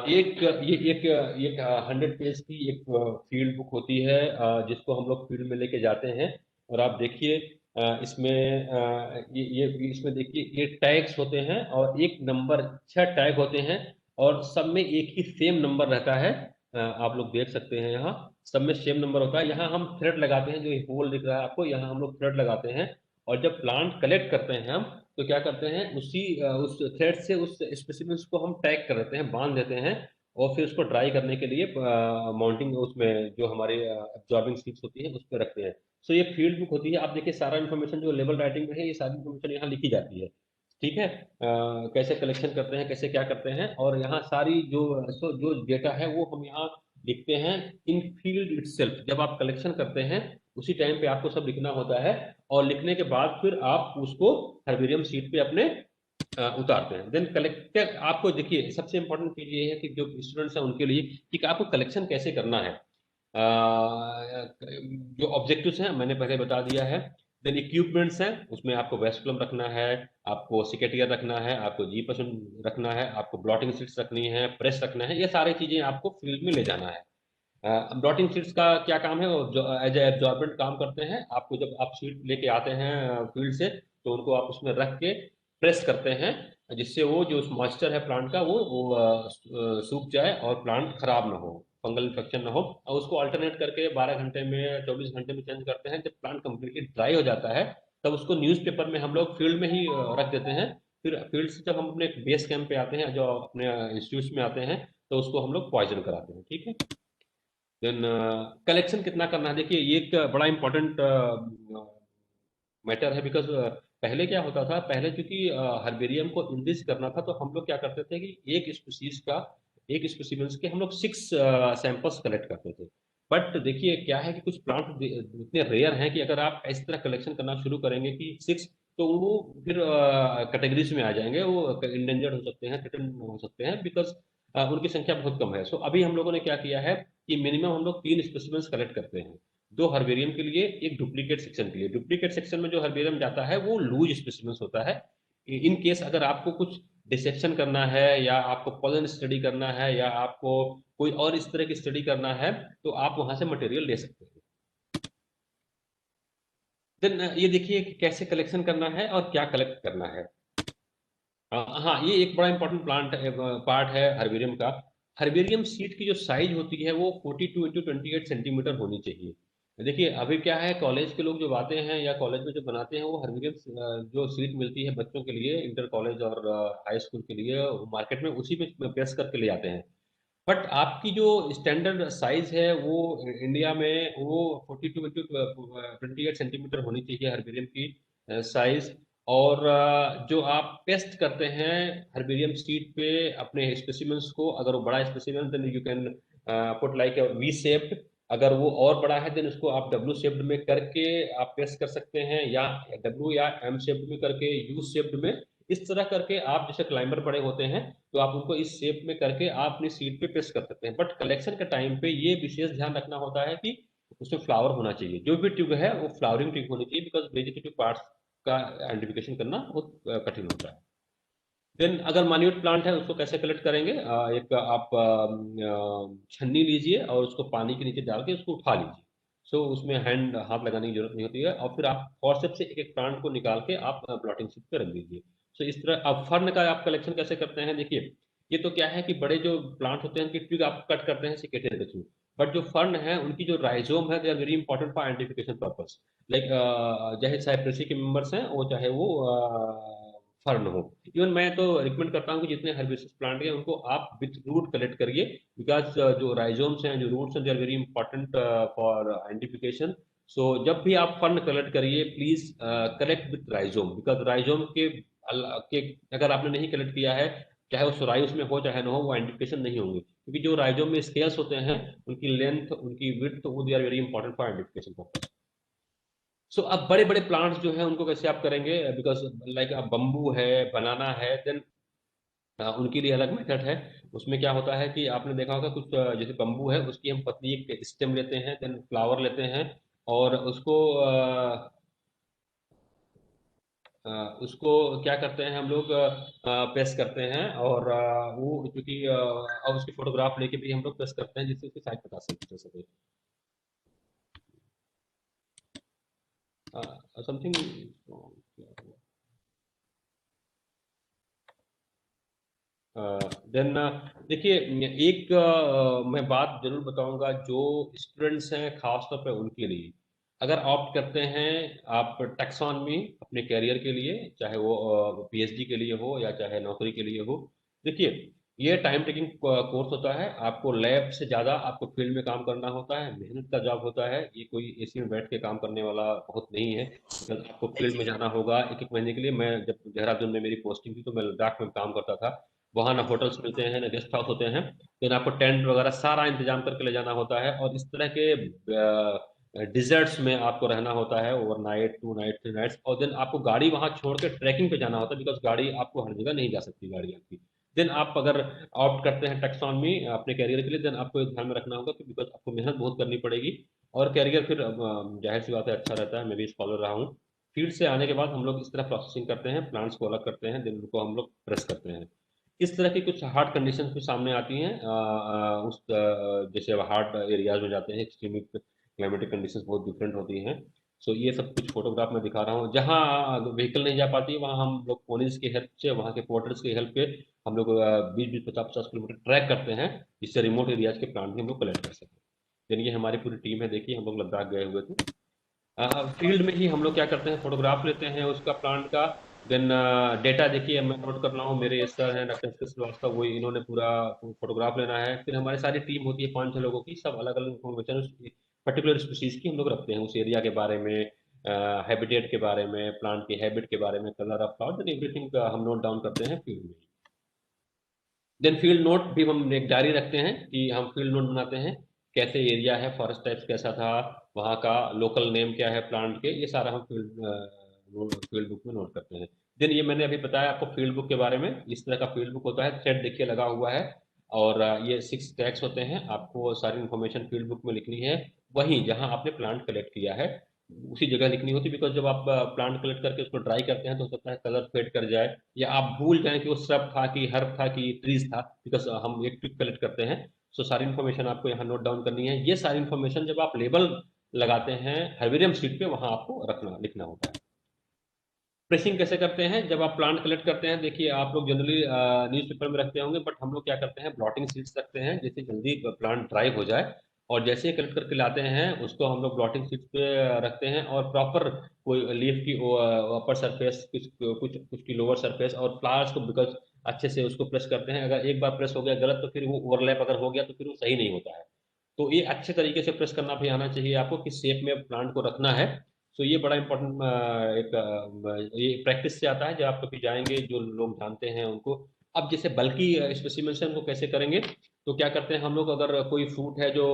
एक ये एक एक 100 पेज की एक फील्ड बुक होती है, जिसको हम लोग फील्ड में लेके जाते हैं। और आप देखिए इसमें ये इसमें देखिए ये टैग्स होते हैं, और एक नंबर, 6 टैग होते हैं, और सब में एक ही सेम नंबर रहता है। आप लोग देख सकते हैं यहाँ सब में सेम नंबर होता है। यहाँ हम थ्रेड लगाते हैं, जो ये होल दिख रहा है आपको, यहाँ हम लोग थ्रेड लगाते हैं। और जब प्लांट कलेक्ट करते हैं हम, तो क्या करते हैं, उस थ्रेड से उस स्पेसिमेंस को हम टैग कर देते हैं, बांध देते हैं, और फिर उसको ड्राई करने के लिए माउंटिंग उसमें जो हमारे एब्जॉर्बिंग शीट्स होती है उस पर रखते हैं। सो ये फील्ड बुक होती है। आप देखिए सारा इन्फॉर्मेशन जो लेवल राइटिंग में है, ये सारी इन्फॉर्मेशन यहाँ लिखी जाती है। ठीक है, कैसे कलेक्शन करते हैं, कैसे क्या करते हैं, और यहाँ सारी जो डेटा है वो हम यहाँ लिखते हैं इन फील्ड इटसेल्फ। जब आप कलेक्शन करते हैं उसी टाइम पे आपको सब लिखना होता है, और लिखने के बाद फिर आप उसको हर्बेरियम शीट पे अपने उतारते हैं। देन कलेक्टर, आपको देखिए सबसे इंपॉर्टेंट चीज ये है कि जो स्टूडेंट्स हैं उनके लिए कि आपको कलेक्शन कैसे करना है। जो ऑब्जेक्टिव्स हैं मैंने पहले बता दिया है। देन इक्विपमेंट्स हैं, उसमें आपको वेस्कुलम रखना है, आपको सिकेटियर रखना है, आपको जीपसन रखना है, आपको ब्लॉटिंग शीट्स रखनी है, प्रेस रखना है, ये सारी चीजें आपको फील्ड में ले जाना है। ब्लॉटिंग शीट्स का क्या काम है, वो एज ए एब्जॉर्बेंट काम करते हैं। आपको जब आप शीट लेके आते हैं फील्ड से, तो उनको आप उसमें रख के प्रेस करते हैं, जिससे वो जो मॉइस्चर है प्लांट का वो सूख जाए और प्लांट खराब ना हो, फंगल इन्फेक्शन ना हो। और उसको अल्टरनेट करके 12 घंटे में, 24 घंटे में चेंज करते हैं। जब प्लांट कम्प्लीटली ड्राई हो जाता है, तब उसको न्यूज़पेपर में हम लोग फील्ड में ही रख देते हैं। फिर फील्ड से जब हम अपने बेस कैंप पे आते हैं, जो अपने इंस्टीट्यूट में आते हैं, तो उसको हम लोग पॉइजन कराते हैं। ठीक है, देन कलेक्शन कितना करना है, देखिए ये एक बड़ा इंपॉर्टेंट मैटर है। बिकॉज पहले क्या होता था, पहले क्योंकि हर्बेरियम को इंडिस करना था, तो हम लोग क्या करते थे कि एक स्पीसीज का, एक स्पेसिमेंस के हम लोग 6 सैंपल्स कलेक्ट करते थे। बट देखिए क्या है कि कुछ प्लांट इतने रेयर हैं कि अगर आप इस तरह कलेक्शन करना शुरू करेंगे कि 6, तो वो फिर कैटेगरीज में आ जाएंगे, वो इंडेंजर्ड हो सकते हैं, थ्रेटन हो सकते हैं, बिकॉज उनकी संख्या बहुत कम है। सो अभी हम लोगों ने क्या किया है कि मिनिमम हम लोग 3 स्पेसिमेंस कलेक्ट करते हैं, 2 हर्बेरियम के लिए, एक डुप्लीकेट सेक्शन के लिए। डुप्लीकेट सेक्शन में जो हर्बेरियम जाता है वो लूज स्पेसिमेंस होता है। इन केस अगर आपको कुछ डिसेक्शन करना है, या आपको पॉलन स्टडी करना है, या आपको कोई और इस तरह की स्टडी करना है, तो आप वहां से मटेरियल ले सकते हैं। देन ये देखिए कि कैसे कलेक्शन करना है और क्या कलेक्ट करना है। हाँ, ये एक बड़ा इंपॉर्टेंट पार्ट है हर्बेरियम का। हर्बेरियम सीट की जो साइज होती है वो 42 × 28 सेंटीमीटर होनी चाहिए। देखिए अभी क्या है, कॉलेज के लोग जो आते हैं या कॉलेज में जो बनाते हैं वो हरमिरियम जो सीट मिलती है बच्चों के लिए इंटर कॉलेज और हाई स्कूल के लिए मार्केट में उसी में प्रेस करके ले आते हैं। बट आपकी जो स्टैंडर्ड साइज है वो इंडिया में वो 42 28 सेंटीमीटर होनी चाहिए हर्बेरियम की साइज। और जो आप पेस्ट करते हैं हर्बेरियम शीट पे अपने स्पेसिमेंस को, अगर वो बड़ा specimen then you can put like V shaped, अगर वो और बड़ा है देन उसको आप डब्ल्यू शेप्ड में करके आप पेस्ट कर सकते हैं, या डब्ल्यू या एम शेप्ड में करके, यू शेप्ड में, इस तरह करके आप जैसे क्लाइंबर बड़े होते हैं तो आप उनको इस शेप में करके आप अपनी सीट पे पेस्ट कर सकते हैं। बट कलेक्शन के टाइम पे ये विशेष ध्यान रखना होता है कि उसमें फ्लावर होना चाहिए, जो भी ट्यूब है वो फ्लावरिंग ट्यूब होनी चाहिए, बिकॉज वेजिटेटिव पार्ट्स का आइडेंटिफिकेशन करना बहुत कठिन होता है। देन अगर मान्यूट प्लांट है उसको कैसे कलेक्ट करेंगे, एक आप छन्नी लीजिए और उसको पानी के नीचे डाल के उसको उठा लीजिए। सो उसमें हैंड हाथ लगाने की जरूरत नहीं होती है, और फिर आप फॉरसेप्स से एक एक प्लांट को निकाल के आप प्लॉटिंग शीट पे रख दीजिए। सो इस तरह अब फर्न का आप कलेक्शन कैसे करते हैं, देखिए ये तो क्या है कि बड़े जो प्लांट होते हैं उनकी ट्यूब आप कट करते हैं सिकेटेड के थ्रू। बट जो फर्न है उनकी जो राइजोम है they are very important for identification purpose. Like चाहे साइप्रेसी के मेंबर्स हैं वो चाहे वो फर्न हो। इवन मैं तो रिकमेंड करता हूँ कि जितने हर्बिसिस प्लांट हैं उनको आप विथ रूट कलेक्ट करिए, बिकॉज जो राइजोम्स हैं जो रूट्स हैं they are very important for identification. So जब भी आप फर्न कलेक्ट करिए please collect with rhizome, because rhizome के अगर आपने नहीं कलेक्ट किया है, चाहे वो सुराई उसमें हो चाहे ना हो, वो आइडेंटिफिकेशन नहीं होंगे, क्योंकि जो राइजोम में स्केल्स होते हैं उनकी लेंथ उनकी विड्थ वो they are very important for identification. So अब बड़े बड़े प्लांट्स जो है उनको कैसे आप करेंगे, बिकॉज लाइक अब बम्बू है, बनाना है, देन उनके लिए अलग मेथड है। उसमें क्या होता है कि आपने देखा होगा कुछ जैसे बम्बू है उसकी हम पतली एक स्टेम लेते हैं, देन फ्लावर लेते हैं और उसको क्या करते हैं हम लोग, प्रेस करते हैं, और वो क्योंकि और उसकी फोटोग्राफ लेके भी हम लोग प्रेस करते हैं जिससे उसकी साइज पता चल सके। समथिंग देन देखिए एक मैं बात जरूर बताऊंगा जो स्टूडेंट्स हैं खास तौर पे उनके लिए, अगर ऑप्ट करते हैं आप टैक्सोनॉमी अपने कैरियर के लिए, चाहे वो पीएचडी के लिए हो या चाहे नौकरी के लिए हो, देखिए ये टाइम टेकिंग कोर्स होता है, आपको लैब से ज़्यादा आपको फील्ड में काम करना होता है, मेहनत का जॉब होता है, ये कोई एसी में बैठ के काम करने वाला बहुत नहीं है, because आपको फील्ड में जाना होगा एक एक महीने के लिए। मैं जब देहरादून में मेरी पोस्टिंग थी तो मैं लद्दाख में काम करता था, वहाँ ना होटल्स मिलते हैं ना गेस्ट हाउस होते हैं, फिर आपको टेंट वगैरह सारा इंतजाम करके ले जाना होता है, और इस तरह के डिजर्ट्स में आपको रहना होता है ओवरनाइट, 2 नाइट 3 नाइट्स, और देन आपको गाड़ी वहाँ छोड़ के ट्रैकिंग पे जाना होता है, बिकॉज गाड़ी आपको हर जगह नहीं जा सकती गाड़ी आपकी। देन आप अगर ऑप्ट करते हैं टैक्सोनॉमी अपने कैरियर के लिए, देन आपको एक ध्यान में रखना होगा कि बिकॉज आपको मेहनत बहुत करनी पड़ेगी, और कैरियर फिर जाहिर सी बात है अच्छा रहता है, मैं भी स्कॉलर रहा हूँ। फील्ड से आने के बाद हम लोग इस तरह प्रोसेसिंग करते हैं, प्लांट्स को अलग करते हैं, देन उनको हम लोग प्रेस करते हैं। इस तरह की कुछ हार्ड कंडीशंस भी सामने आती हैं, जैसे हार्ड एरियाज में जाते हैं, एक्सट्रीमी क्लाइमेटिक कंडीशंस बहुत डिफरेंट होती हैं। सो ये सब कुछ फोटोग्राफ में दिखा रहा हूँ, जहाँ व्हीकल नहीं जा पाती है वहाँ हम लोग पोनीज की हेल्प से, वहाँ के पोर्टर्स की हेल्प पे हम लोग 20-20 50-50 किलोमीटर ट्रैक करते हैं, जिससे रिमोट एरियाज के प्लांट भी हम लोग कलेक्ट कर सकें। यानी ये हमारी पूरी टीम है, देखिए हम लोग लद्दाख गए हुए थे, फील्ड में ही हम लोग क्या करते हैं फोटोग्राफ लेते हैं उसका प्लांट का। देन डेटा देखिए मैं नोट कर रहा हूँ, मेरे सर हैं डॉक्टर श्रीवास्तव, वही इन्होंने पूरा फोटोग्राफ लेना है, फिर हमारी सारी टीम होती है 5-6 लोगों की, सब अलग अलग इन्फॉर्मेशन उस पर्टिकुलर स्पीसीज की हम लोग रखते हैं, उस एरिया के बारे में, हैबिटेट के बारे में, प्लांट की हैबिट के बारे में, colour of flower, then everything हम नोट डाउन करते हैं फील्ड में। देन फील्ड नोट भी हम एक डायरी रखते हैं कि हम फील्ड नोट बनाते हैं, कैसे एरिया है, फॉरेस्ट टाइप्स कैसा था, वहाँ का लोकल नेम क्या है प्लांट के, ये सारा हम फील्ड बुक में नोट करते हैं। देन ये मैंने अभी बताया आपको फील्ड बुक के बारे में, इस तरह का फील्ड बुक होता है, थ्रेड देखिए लगा हुआ है, और ये 6 टैग्स होते हैं, आपको सारी इन्फॉर्मेशन फील्ड बुक में लिखनी है, वहीं जहाँ आपने प्लांट कलेक्ट किया है उसी जगह लिखनी होती है, बिकॉज जब आप प्लांट कलेक्ट करके उसको ड्राई करते हैं तो हो सकता है कलर फेड कर जाए, या आप भूल जाएं कि वो श्रब था कि हर्ब था कि ट्रीज था, बिकॉज हम एक ट्रिक कलेक्ट करते हैं। सो सारी इन्फॉर्मेशन आपको यहाँ नोट डाउन करनी है, ये सारी इन्फॉर्मेशन जब आप लेबल लगाते हैं हर्बेरियम शीट पे वहां आपको रखना लिखना होता है। प्रेसिंग कैसे करते हैं जब आप प्लांट कलेक्ट करते हैं, देखिए आप लोग जनरली न्यूज़पेपर में रखते होंगे, बट हम लोग क्या करते हैं ब्लॉटिंग शीट्स रखते हैं, जिससे जल्दी प्लांट ड्राई हो जाए, और जैसे ही कलेक्ट करके लाते हैं उसको हम लोग ब्लॉटिंग शीट पे रखते हैं, और प्रॉपर कोई लीफ की अपर सरफेस, कुछ कुछ कुछ की लोअर सरफेस, और फ्लावर्स को बिकॉज अच्छे से उसको प्रेस करते हैं। अगर एक बार प्रेस हो गया गलत तो फिर वो ओवरलैप अगर हो गया तो फिर वो सही नहीं होता है। तो ये अच्छे तरीके से प्रेस करना भी आना चाहिए आपको, किस शेप में प्लांट को रखना है। तो ये बड़ा इंपॉर्टेंट एक ये प्रैक्टिस से आता है, जब आप कभी जाएंगे जो लोग जानते हैं उनको। अब जैसे बल्कि स्पेसिमेंशन को कैसे करेंगे, तो क्या करते हैं हम लोग, अगर कोई फ्रूट है जो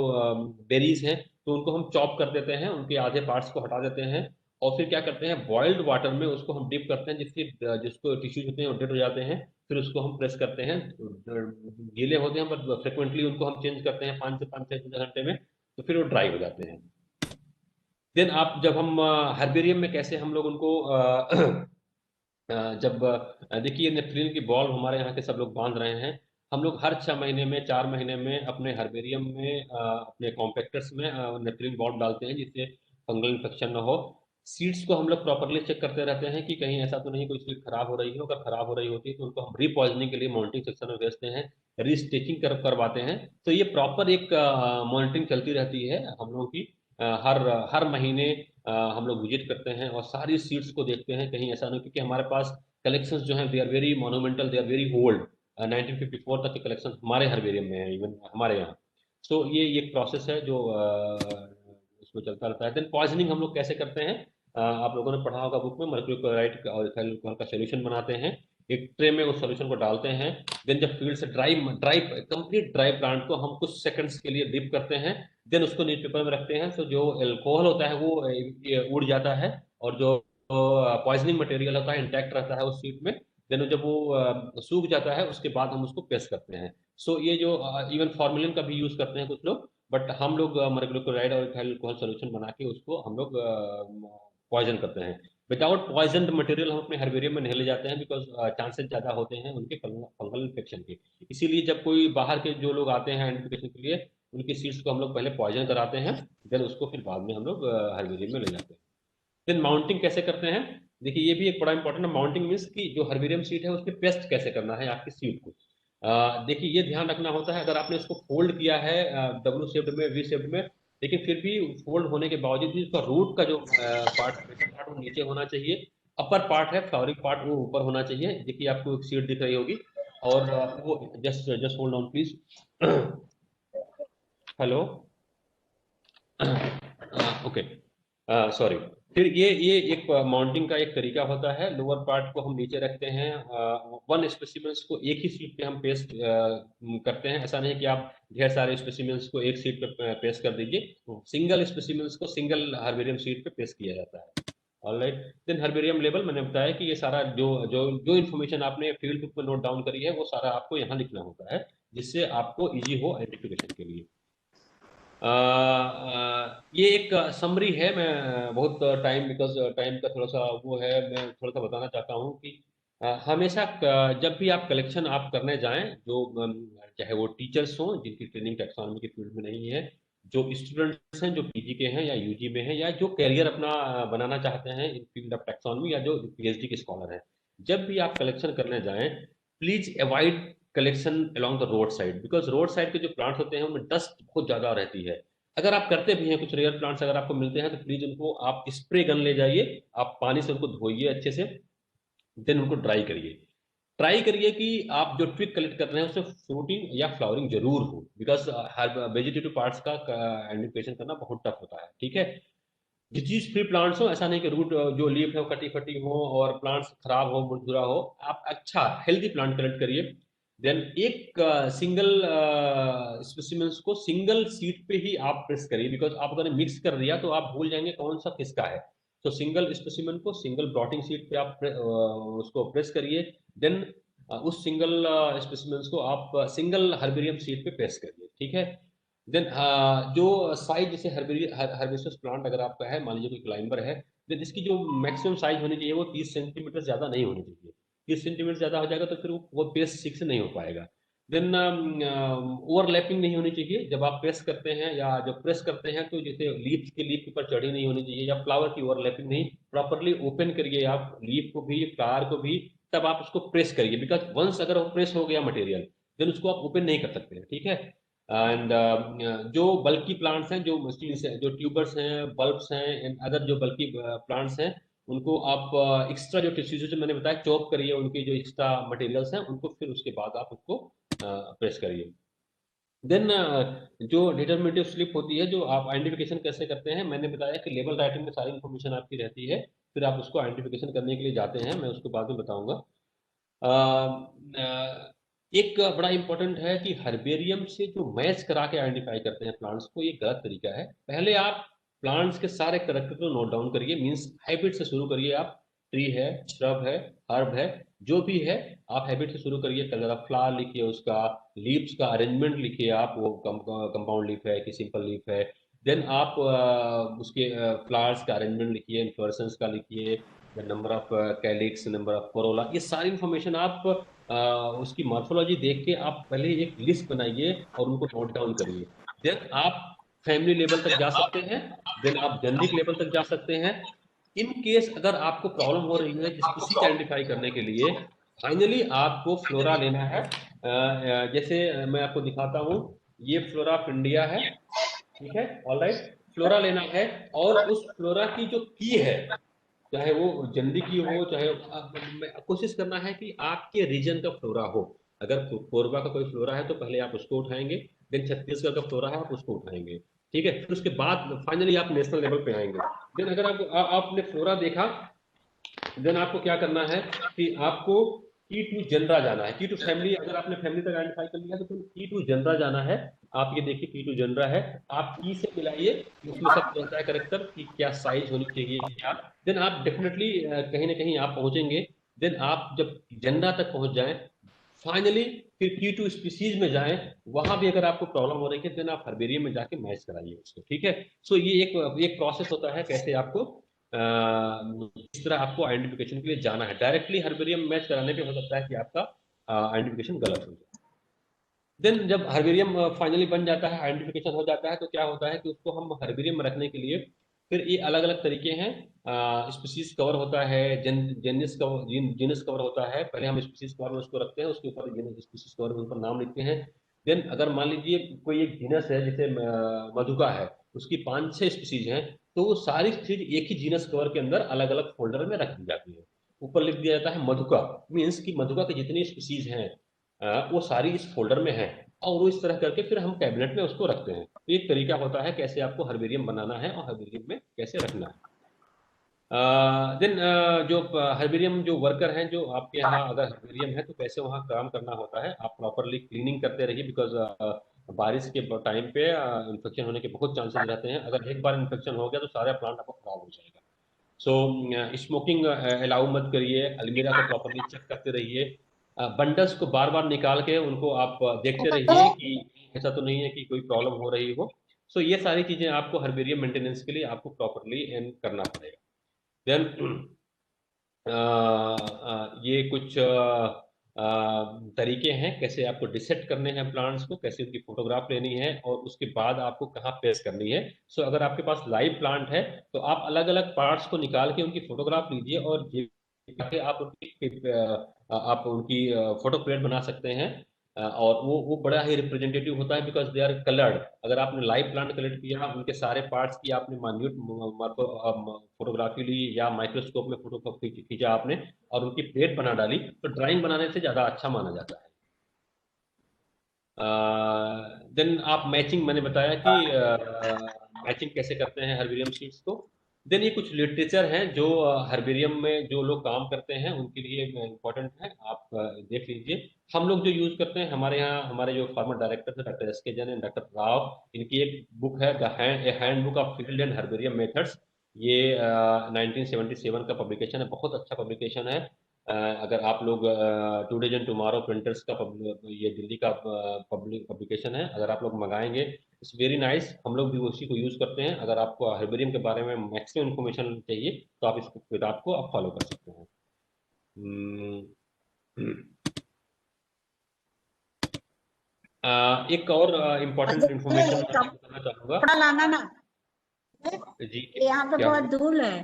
बेरीज हैं, तो उनको हम चॉप कर देते हैं, उनके आधे पार्ट्स को हटा देते हैं, और फिर क्या करते हैं बॉइल्ड वाटर में उसको हम डिप करते हैं, जिससे जिसको टिश्यूज होते हैं वो डेड हो जाते हैं। फिर उसको हम प्रेस करते हैं, गीले होते हैं बट फ्रिक्वेंटली उनको हम चेंज करते हैं 5 से 6 घंटे में, तो फिर वो ड्राई हो जाते हैं। देन आप जब हम हर्बेरियम में कैसे हम लोग उनको जब देखिए नेफ्रीन की बॉल हमारे यहाँ के सब लोग बांध रहे हैं। हम लोग हर 6 महीने में, 4 महीने में अपने हर्बेरियम में अपने कॉम्पेक्टर्स में नेफ्रीन बॉल डालते हैं, जिससे फंगल इन्फेक्शन ना हो। सीड्स को हम लोग प्रॉपरली चेक करते रहते हैं कि कहीं ऐसा तो नहीं कोई सीड खराब हो रही है। अगर खराब हो रही होती है तो उनको हम रीपॉइजनिंग के लिए मॉनिटरिंग सेक्शन में भेजते हैं, रीस्टेकिंग करवाते हैं। तो ये प्रॉपर एक मॉनिटरिंग चलती रहती है हम लोगों की। हर हर महीने हम लोग विजिट करते हैं और सारी सीट्स को देखते हैं, कहीं ऐसा नहीं, क्योंकि हमारे पास कलेक्शंस जो हैं they are very monumental, they are very old. 1954 तक के कलेक्शन हमारे हर्बेरियम में है, इवन हमारे यहाँ। सो ये एक प्रोसेस है जो उसमें चलता रहता है। देन पॉइजनिंग हम लोग कैसे करते हैं, आप लोगों ने पढ़ा होगा बुक में, मर्क्यूरी क्लोराइड और इथाइल अल्कोहल का सोल्यूशन बनाते हैं, एक ट्रे में उस सोल्यूशन को डालते हैं। देन जब फील्ड से dry dry complete dry plant को हम कुछ सेकंड्स के लिए डिप करते हैं, देन उसको न्यूज़पेपर में रखते हैं, तो जो अल्कोहल होता है वो ये उड़ जाता है, और जो पॉइजनिंग मटेरियल होता है इंटैक्ट रहता है उस शीट में। देन जब वो सूख जाता है उसके बाद हम उसको पेस्ट करते हैं। सो ये जो इवन फॉर्मेलिन का भी यूज करते हैं कुछ लोग, बट हम लोग मर्क्यूरी क्लोराइड और इथाइल अल्कोहल सोल्यूशन बना के उसको हम लोग पॉइजन करते हैं। विदाउट पॉइजन मटेरियल हम अपने हर्बेरियम में नहीं ले जाते हैं, बिकॉज चांसेस ज्यादा होते हैं उनके फंगल इन्फेक्शन के। इसीलिए जब कोई बाहर के जो लोग आते हैं आइडेंटिफिकेशन के लिए, उनकी सीड्स को हम लोग पहले पॉइजन कराते हैं, देन उसको फिर बाद में हम लोग हर्बेरियम में ले जाते हैं। देन माउंटिंग कैसे करते हैं, देखिए ये भी एक बड़ा इंपॉर्टेंट है। माउंटिंग मीन्स कि जो हर्बेरियम सीड है उसमें पेस्ट कैसे करना है आपकी सीड को। देखिए ये ध्यान रखना होता है, अगर आपने उसको फोल्ड किया है डब्ल्यू शेप्ड में, वी शेप्ड में, लेकिन फिर भी फोल्ड होने के बावजूद भी उसका रूट का जो पार्ट वो नीचे होना चाहिए। अपर पार्ट है फ्लावरिंग पार्ट वो ऊपर होना चाहिए। देखिए आपको एक सीड दिख रही होगी, और वो just just hold on please. Hello. Okay, sorry. फिर ये एक माउंटिंग का एक तरीका होता है, लोअर पार्ट को हम नीचे रखते हैं, वन स्पेसिमेंस को एक ही सीट पे हम पेस्ट करते हैं। ऐसा नहीं कि आप ढेर सारे स्पेसिमेंस को एक सीट पे पेस्ट कर दीजिए, सिंगल स्पेसिमेंस को सिंगल हर्बेरियम सीट पे पेस्ट किया जाता है। ऑलराइट। देन हर्बेरियम लेवल मैंने बताया कि ये सारा जो जो जो इन्फॉर्मेशन आपने फील्ड बुक में नोट डाउन करी है वो सारा आपको यहाँ लिखना होता है, जिससे आपको इजी हो आइडेंटिफिकेशन के लिए। ये एक समरी है। मैं बहुत टाइम, बिकॉज टाइम का थोड़ा सा वो है, मैं थोड़ा सा बताना चाहता हूँ कि हमेशा जब भी आप कलेक्शन आप करने जाएं, जो चाहे वो टीचर्स हों जिनकी ट्रेनिंग टैक्सोनॉमी के फील्ड में नहीं है, जो स्टूडेंट्स हैं जो पीजी के हैं या यूजी में हैं, या जो कैरियर अपना बनाना चाहते हैं इन फील्ड ऑफ टैक्सोनॉमी, या जो पीएचडी के स्कॉलर हैं, जब भी आप कलेक्शन करने जाएं, please avoid collection along the road side, because road side के जो प्लांट्स होते हैं उनमें डस्ट बहुत ज्यादा रहती है। अगर आप करते भी हैं, कुछ रेयर प्लांट्स अगर आपको मिलते हैं, तो प्लीज उनको आप स्प्रे गन ले जाइए, आप पानी से उनको धोइए अच्छे से, देन उनको ड्राई करिए। ट्राई करिए कि आप जो ट्विक कलेक्ट कर रहे हैं उसमें फ्रूटिंग या फ्लावरिंग जरूर हो, बिकॉज हर वेजिटेटिव पार्ट्स का आइडेंटिफिकेशन करना बहुत टफ होता है। ठीक है, डिजीज फ्री प्लांट्स हो, ऐसा नहीं कि रूट जो लीफ है वो कटी फटी हो और प्लांट्स खराब हो, मुरझुरा हो। आप अच्छा हेल्दी प्लांट कलेक्ट करिए। देन एक सिंगल स्पेसिमेंस को सिंगल सीट पे ही आप प्रेस करिए, बिकॉज आप अगर मिक्स कर दिया तो आप भूल जाएंगे कौन सा किसका है। तो सिंगल स्पेसिमेन को सिंगल ब्लॉटिंग सीट पे आप उसको प्रेस करिए। देन उस सिंगल स्पेसिमेंस को आप सिंगल हर्बेरियम सीट पे प्रेस करिए। ठीक है। देन जो साइज, जैसे हर्बेशियस प्लांट अगर आपका है, मान लीजिए कोई क्लाइंबर है, देन इसकी जो मैक्सिमम साइज होनी चाहिए वो 30 सेंटीमीटर ज्यादा नहीं होनी चाहिए। 30 सेंटीमीटर ज्यादा हो जाएगा तो फिर वो पेस्ट ठीक से नहीं हो पाएगा। देन ओवरलैपिंग नहीं होनी चाहिए जब आप प्रेस करते हैं, या जब प्रेस करते हैं तो जैसे लीफ के लीफ के ऊपर चढ़ी नहीं होनी चाहिए, या फ्लावर की ओवरलैपिंग नहीं। प्रॉपरली ओपन करिए आप लीफ को भी फ्लावर को भी, तब आप उसको प्रेस करिए, बिकॉज वंस अगर वो प्रेस हो गया मटेरियल, देन उसको आप ओपन नहीं कर सकते हैं। ठीक है। एंड जो बल्की प्लांट्स हैं, जो जो ट्यूबर्स हैं, बल्ब्स हैं एंड अदर जो बल्की प्लांट्स हैं, उनको आप एक्स्ट्रा जो टिश्यूज जो मैंने बताया चॉप करिए, उनके जो एक्स्ट्रा मटेरियल्स हैं उनको, फिर उसके बाद आप उसको प्रेस करिए। देन जो डिटर्मिनेटिव स्लिप होती है, जो आप आइडेंटिफिकेशन कैसे करते हैं, मैंने बताया कि लेबल राइटिंग में सारी इन्फॉर्मेशन आपकी रहती है, फिर आप उसको आइडेंटिफिकेशन करने के लिए जाते हैं, मैं उसको बाद में बताऊंगा। एक बड़ा इंपॉर्टेंट है कि हर्बेरियम से जो मैच करा के आइडेंटिफाई करते हैं प्लांट्स को, ये गलत तरीका है। पहले आप प्लांट्स के सारे करैक्टर को नोट डाउन करिए, मींस हैबिट से शुरू करिए आप। ट्री है, श्रब है, हर्ब है, जो भी है, आप हैबिट से शुरू करिए। कलर ऑफ फ्लावर लिखिए, उसका लीव्स का अरेंजमेंट लिखिए आप, वो कंपाउंड लीफ है कि सिंपल लीफ है। देन आप उसके फ्लावर्स का अरेंजमेंट लिखिए, इन्फ्लोरेसेंस का लिखिए, the number of calyx, number of Corolla, ये सारी इंफॉर्मेशन आप उसकी मॉर्फोलॉजी देख के आप पहले एक लिस्ट बनाइए और उनको नोट डाउन करिए। देन आप फैमिली लेवल तक जा सकते हैं, देन आप जेनेरिक लेवल तक जा सकते हैं। इन केस अगर आपको प्रॉब्लम हो रही है स्पीसीज आइडेंटिफाई करने के लिए, फाइनली आपको फ्लोरा लेना है। जैसे मैं आपको दिखाता हूँ, ये फ्लोरा ऑफ इंडिया है, ठीक है, ऑल राइट। फ्लोरा लेना है, और उस फ्लोरा की जो की है, चाहे वो जल्दी की हो, चाहे कोशिश करना है कि आपके रीजन का फ्लोरा हो। अगर कोरबा का कोई फ्लोरा है तो पहले आप उसको उठाएंगे, देन छत्तीसगढ़ का फ्लोरा है आप उसको उठाएंगे, ठीक है, फिर उसके बाद फाइनली आप नेशनल लेवल पे आएंगे। देन अगर आपने फ्लोरा देखा, देन आपको क्या करना है कि आपको की टू जनरा जाना है। की टू फैमिली, अगर आपने फैमिली तक आइडेंटिफाई कर लिया तो फिर की टू जनरा जाना है। आप ये देखिए की टू जनरा है, आप की से मिलाइए, उसमें सब रहता है करेक्टर कि क्या साइज होनी चाहिए क्या। देन आप डेफिनेटली कहीं ना कहीं आप पहुंचेंगे। देन आप जब जनरा तक पहुंच जाएं, फाइनली फिर की टू स्पीसीज में जाएं, वहां भी अगर आपको प्रॉब्लम हो रही है देन आप हर्बेरियम में जाके मैच कराइए उसको, ठीक है। सो ये एक एक प्रोसेस होता है कैसे आपको इस तरह आपको आइडेंटिफिकेशन के लिए जाना है। डायरेक्टली हर्बेरियम मैच कराने पे हो सकता है कि आपका आइडेंटिफिकेशन गलत हो जाए। देन जब हर्बेरियम फाइनली बन जाता है, आइडेंटिफिकेशन हो जाता है, तो क्या होता है कि उसको हम हर्बेरियम में रखने के लिए फिर ये अलग अलग तरीके हैं। स्पीसीज कवर होता है, जेनिस कवर, जीनस कवर होता है। पहले हम स्पीसीज कवर में उसको रखते हैं, उसके ऊपर स्पीसीज कवर में ऊपर नाम लिखते हैं। देन अगर मान लीजिए कोई एक जीनस है, जैसे मधुका है, उसकी 5-6 स्पीसीज हैं, तो वो सारी स्पीसीज एक ही जीनस कवर के अंदर अलग अलग फोल्डर में रख दी जाती है। ऊपर लिख दिया जाता है मधुका, मीन्स कि मधुका की जितनी स्पीसीज हैं वो सारी इस फोल्डर में है, और वो इस तरह करके फिर हम कैबिनेट में उसको रखते हैं। तो एक तरीका होता है कैसे आपको हर्बेरियम बनाना है और हर्बेरियम में कैसे रखना है। देन जो हर्बेरियम जो वर्कर हैं, जो आपके यहाँ अगर हर्बेरियम है तो कैसे वहाँ काम करना होता है, आप प्रॉपरली क्लीनिंग करते रहिए, बिकॉज बारिश के टाइम पे इन्फेक्शन होने के बहुत चांसेस रहते हैं। अगर एक बार इन्फेक्शन हो गया तो सारा प्लांट आपको खराब हो जाएगा। सो स्मोकिंग अलाउ मत करिए, अलमीरा को प्रॉपरली चेक करते रहिए, बंडल्स को बार बार निकाल के उनको आप देखते रहिए कि ऐसा तो नहीं है कि कोई प्रॉब्लम हो रही हो। सो ये सारी चीजें आपको हर्बेरियम मेंटेनेंस के लिए आपको प्रॉपरली करना पड़ेगा। देन ये कुछ तरीके हैं कैसे आपको डिसेक्ट करने हैं प्लांट्स को, कैसे उनकी फोटोग्राफ लेनी है और उसके बाद आपको कहाँ पेस्ट करनी है। सो अगर आपके पास लाइव प्लांट है तो आप अलग अलग पार्ट्स को निकाल के उनकी फोटोग्राफ लीजिए, और ये ताकि आप उनकी फोटो प्लेट बना सकते हैं। और वो बड़ा ही रिप्रेजेंटेटिव होता है, बिकॉज दे आर कलर्ड। अगर आपने लाइव प्लांट कलेक्ट किया, उनके सारे पार्ट्स की आपने माइन्यूट फोटोग्राफी ली या माइक्रोस्कोप में फोटो खींचा आपने और उनकी प्लेट बना डाली, तो ड्राइंग बनाने से ज़्यादा अच्छा माना जाता है। देन आप मैचिंग, मैंने बताया कि मैचिंग कैसे करते हैं हर्बेरियम सीड्स को। देन ये कुछ लिटरेचर हैं जो हर्बेरियम में जो लोग काम करते हैं उनके लिए इम्पोर्टेंट है, आप देख लीजिए। हम लोग जो यूज करते हैं, हमारे यहाँ हमारे जो फार्मर डायरेक्टर थे डॉक्टर एस के जैन एंड डॉक्टर राव, इनकी एक बुक है the hand book of field and herbarium methods. ये 1977 का पब्लिकेशन है, बहुत अच्छा पब्लिकेशन है। अगर आप लोग टुडेज एंड टुमारो प्रिंटर्स का ये दिल्ली का पब्लिक पब्लिकेशन है, अगर आप लोग मंगाएंगे, इट्स वेरी नाइस। हम लोग भी उसी को यूज करते हैं। अगर आपको हर्बेरियम के बारे में मैक्सिमम इन्फॉर्मेशन चाहिए तो आप इस किताब को आप फॉलो कर सकते हैं। एक और इम्पोर्टेंट इन्फॉर्मेशन मैं आपको बताना चाहूंगा। कपड़ा लाना ना, जी, यहाँ पे क्या? बहुत धूल है।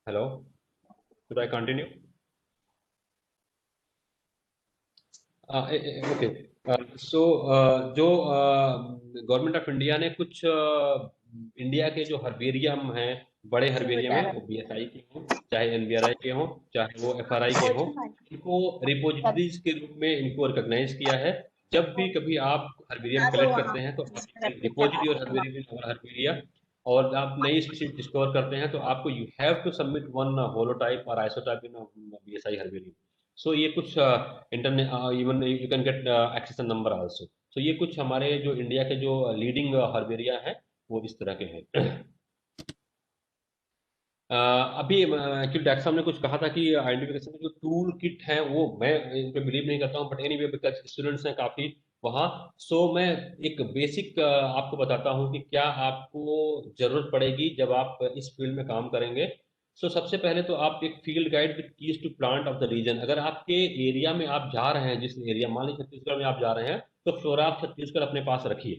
Hello, should I continue? Okay. So जो गवर्नमेंट ऑफ इंडिया ने कुछ इंडिया के जो हर्बेरियम हैं, बड़े हर्बेरियम हैं, वो बीएसआई के हों, चाहे एनबीआरआई के हों, चाहे वो एफआरआई के हों, इनको रिपोजिटरीज के रूप में इनको रिकॉग्नाइज किया है। जब भी कभी आप हर्बेरियम कलेक्ट करते हैं तो रिपोजिटरी और हर्बेरियम हर्बेरिया, और आप नई स्पीशीज डिस्कवर करते हैं तो आपको you have to submit one holotype और isotype in BSI herbarium. So ये कुछ internet, even you can get access number also. तो ये कुछ हमारे जो इंडिया के जो लीडिंग हर्बेरिया हैं वो इस तरह के हैं। अभी एक्चुअली डॉक्टर साहब ने कुछ कहा था कि आइडेंटिफिकेशन के जो टूल किट हैं वो मैं इन पे बिलीव नहीं करता हूँ, but any way because students हैं काफ़ी वहाँ। सो मैं एक बेसिक आपको बताता हूँ कि क्या आपको ज़रूरत पड़ेगी जब आप इस फील्ड में काम करेंगे। सो सबसे पहले तो आप एक field guide with keys to plant of the region, अगर आपके एरिया में आप जा रहे हैं, जिस एरिया मान लीजिए छत्तीसगढ़ में आप जा रहे हैं, तो फ्लोरा ऑफ छत्तीसगढ़ अपने पास रखिए,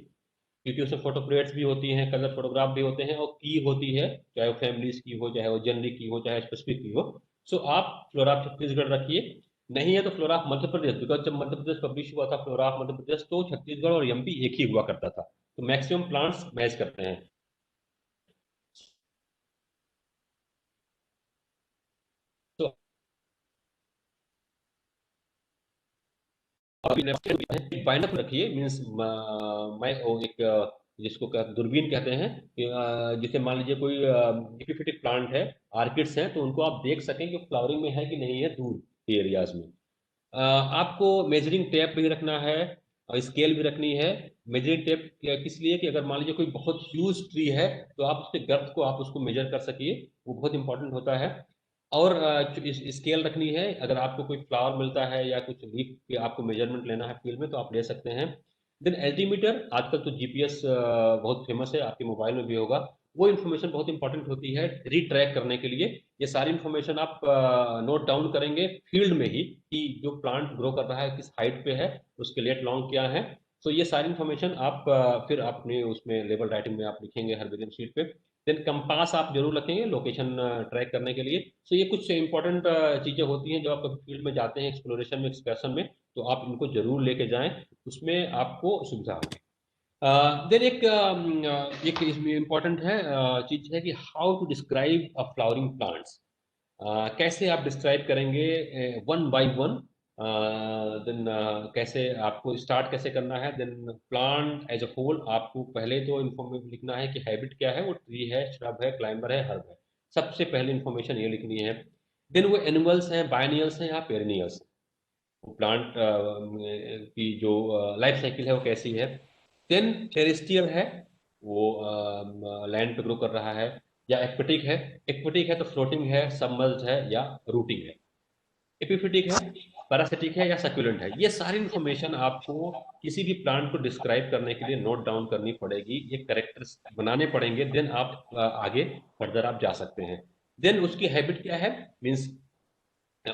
क्योंकि उसमें फोटो प्लेट्स भी होती हैं, कलर फोटोग्राफ भी होते हैं, और की होती है, चाहे वो फैमिलीज की हो, चाहे वो जनरिक की हो, चाहे स्पेसिफिक की हो। सो आप फ्लोरा ऑफ छत्तीसगढ़ रखिए। नहीं है तो flora of Madhya Pradesh, because जब मध्य प्रदेश पब्लिश हुआ था फ्लोरा ऑफ मध्य प्रदेश, तो छत्तीसगढ़ और एमपी एक ही हुआ करता था, तो मैक्सिमम प्लांट्स मैच करते हैं। तो बाइंडअप रखिए, मीन्स मैं वो एक जिसको दूरबीन कहते हैं कि जिसे मान लीजिए कोई एपिफिटिक प्लांट है, आर्किड्स हैं, तो उनको आप देख सकें कि फ्लावरिंग में है कि नहीं है दूर के एरियाज में। आपको मेजरिंग टेप भी रखना है और स्केल भी रखनी है। मेजरिंग टेप किस लिए कि अगर मान लीजिए कोई बहुत ह्यूज ट्री है तो आप उसके गर्थ को आप उसको मेजर कर सकिए, वो बहुत इंपॉर्टेंट होता है। और स्केल रखनी है, अगर आपको कोई फ्लावर मिलता है या कुछ लीफ के आपको मेजरमेंट लेना है फील्ड में तो आप ले सकते हैं। देन एल्टीमीटर, आजकल तो जीपीएस बहुत फेमस है, आपके मोबाइल में भी होगा। वो इन्फॉर्मेशन बहुत इंपॉर्टेंट होती है रिट्रैक करने के लिए। ये सारी इन्फॉर्मेशन आप नोट डाउन करेंगे फील्ड में ही, कि जो प्लांट ग्रो कर रहा है किस हाइट पे है, उसके लेट लॉन्ग क्या है। तो ये सारी इन्फॉर्मेशन आप फिर अपने उसमें लेवल राइटिंग में आप लिखेंगे हर शीट पे। देन कंपास आप जरूर रखेंगे लोकेशन ट्रैक करने के लिए। तो ये कुछ इंपॉर्टेंट चीजें होती हैं जो आप कभी फील्ड में जाते हैं एक्सप्लोरेशन में, एक्सकर्शन में, तो आप इनको जरूर लेके जाएं, उसमें आपको सुविधा होगी। देन एक इसमें इम्पोर्टेंट है चीज है कि how to describe a flowering plants. कैसे आप डिस्क्राइब करेंगे वन बाय वन। देन कैसे आपको स्टार्ट कैसे करना है, then plant as a whole आपको पहले तो इन्फॉर्मेशन लिखना है कि हैबिट क्या है, वो ट्री है, श्रब है, क्लाइंबर है, हर्ब है। सबसे पहले इन्फॉर्मेशन ये लिखनी है। देन वो एनुअल्स हैं, बायनियल्स हैं या पेरिनियल्स, प्लांट की जो लाइफ साइकिल है वो कैसी है। देन टेरेस्ट्रियल है, वो लैंड पे ग्रो कर रहा है, या एक्वेटिक है। एक्वेटिक है तो फ्लोटिंग है, सबमर्ज्ड है या रूटिंग है। एपिफिटिक है, पैरासिटिक है या सक्यूलेंट है। ये सारी इंफॉर्मेशन आपको किसी भी प्लांट को डिस्क्राइब करने के लिए नोट डाउन करनी पड़ेगी, ये करेक्टर्स बनाने पड़ेंगे, देन आप आगे फर्दर आप जा सकते हैं। देन उसकी हैबिट क्या है, मीन्स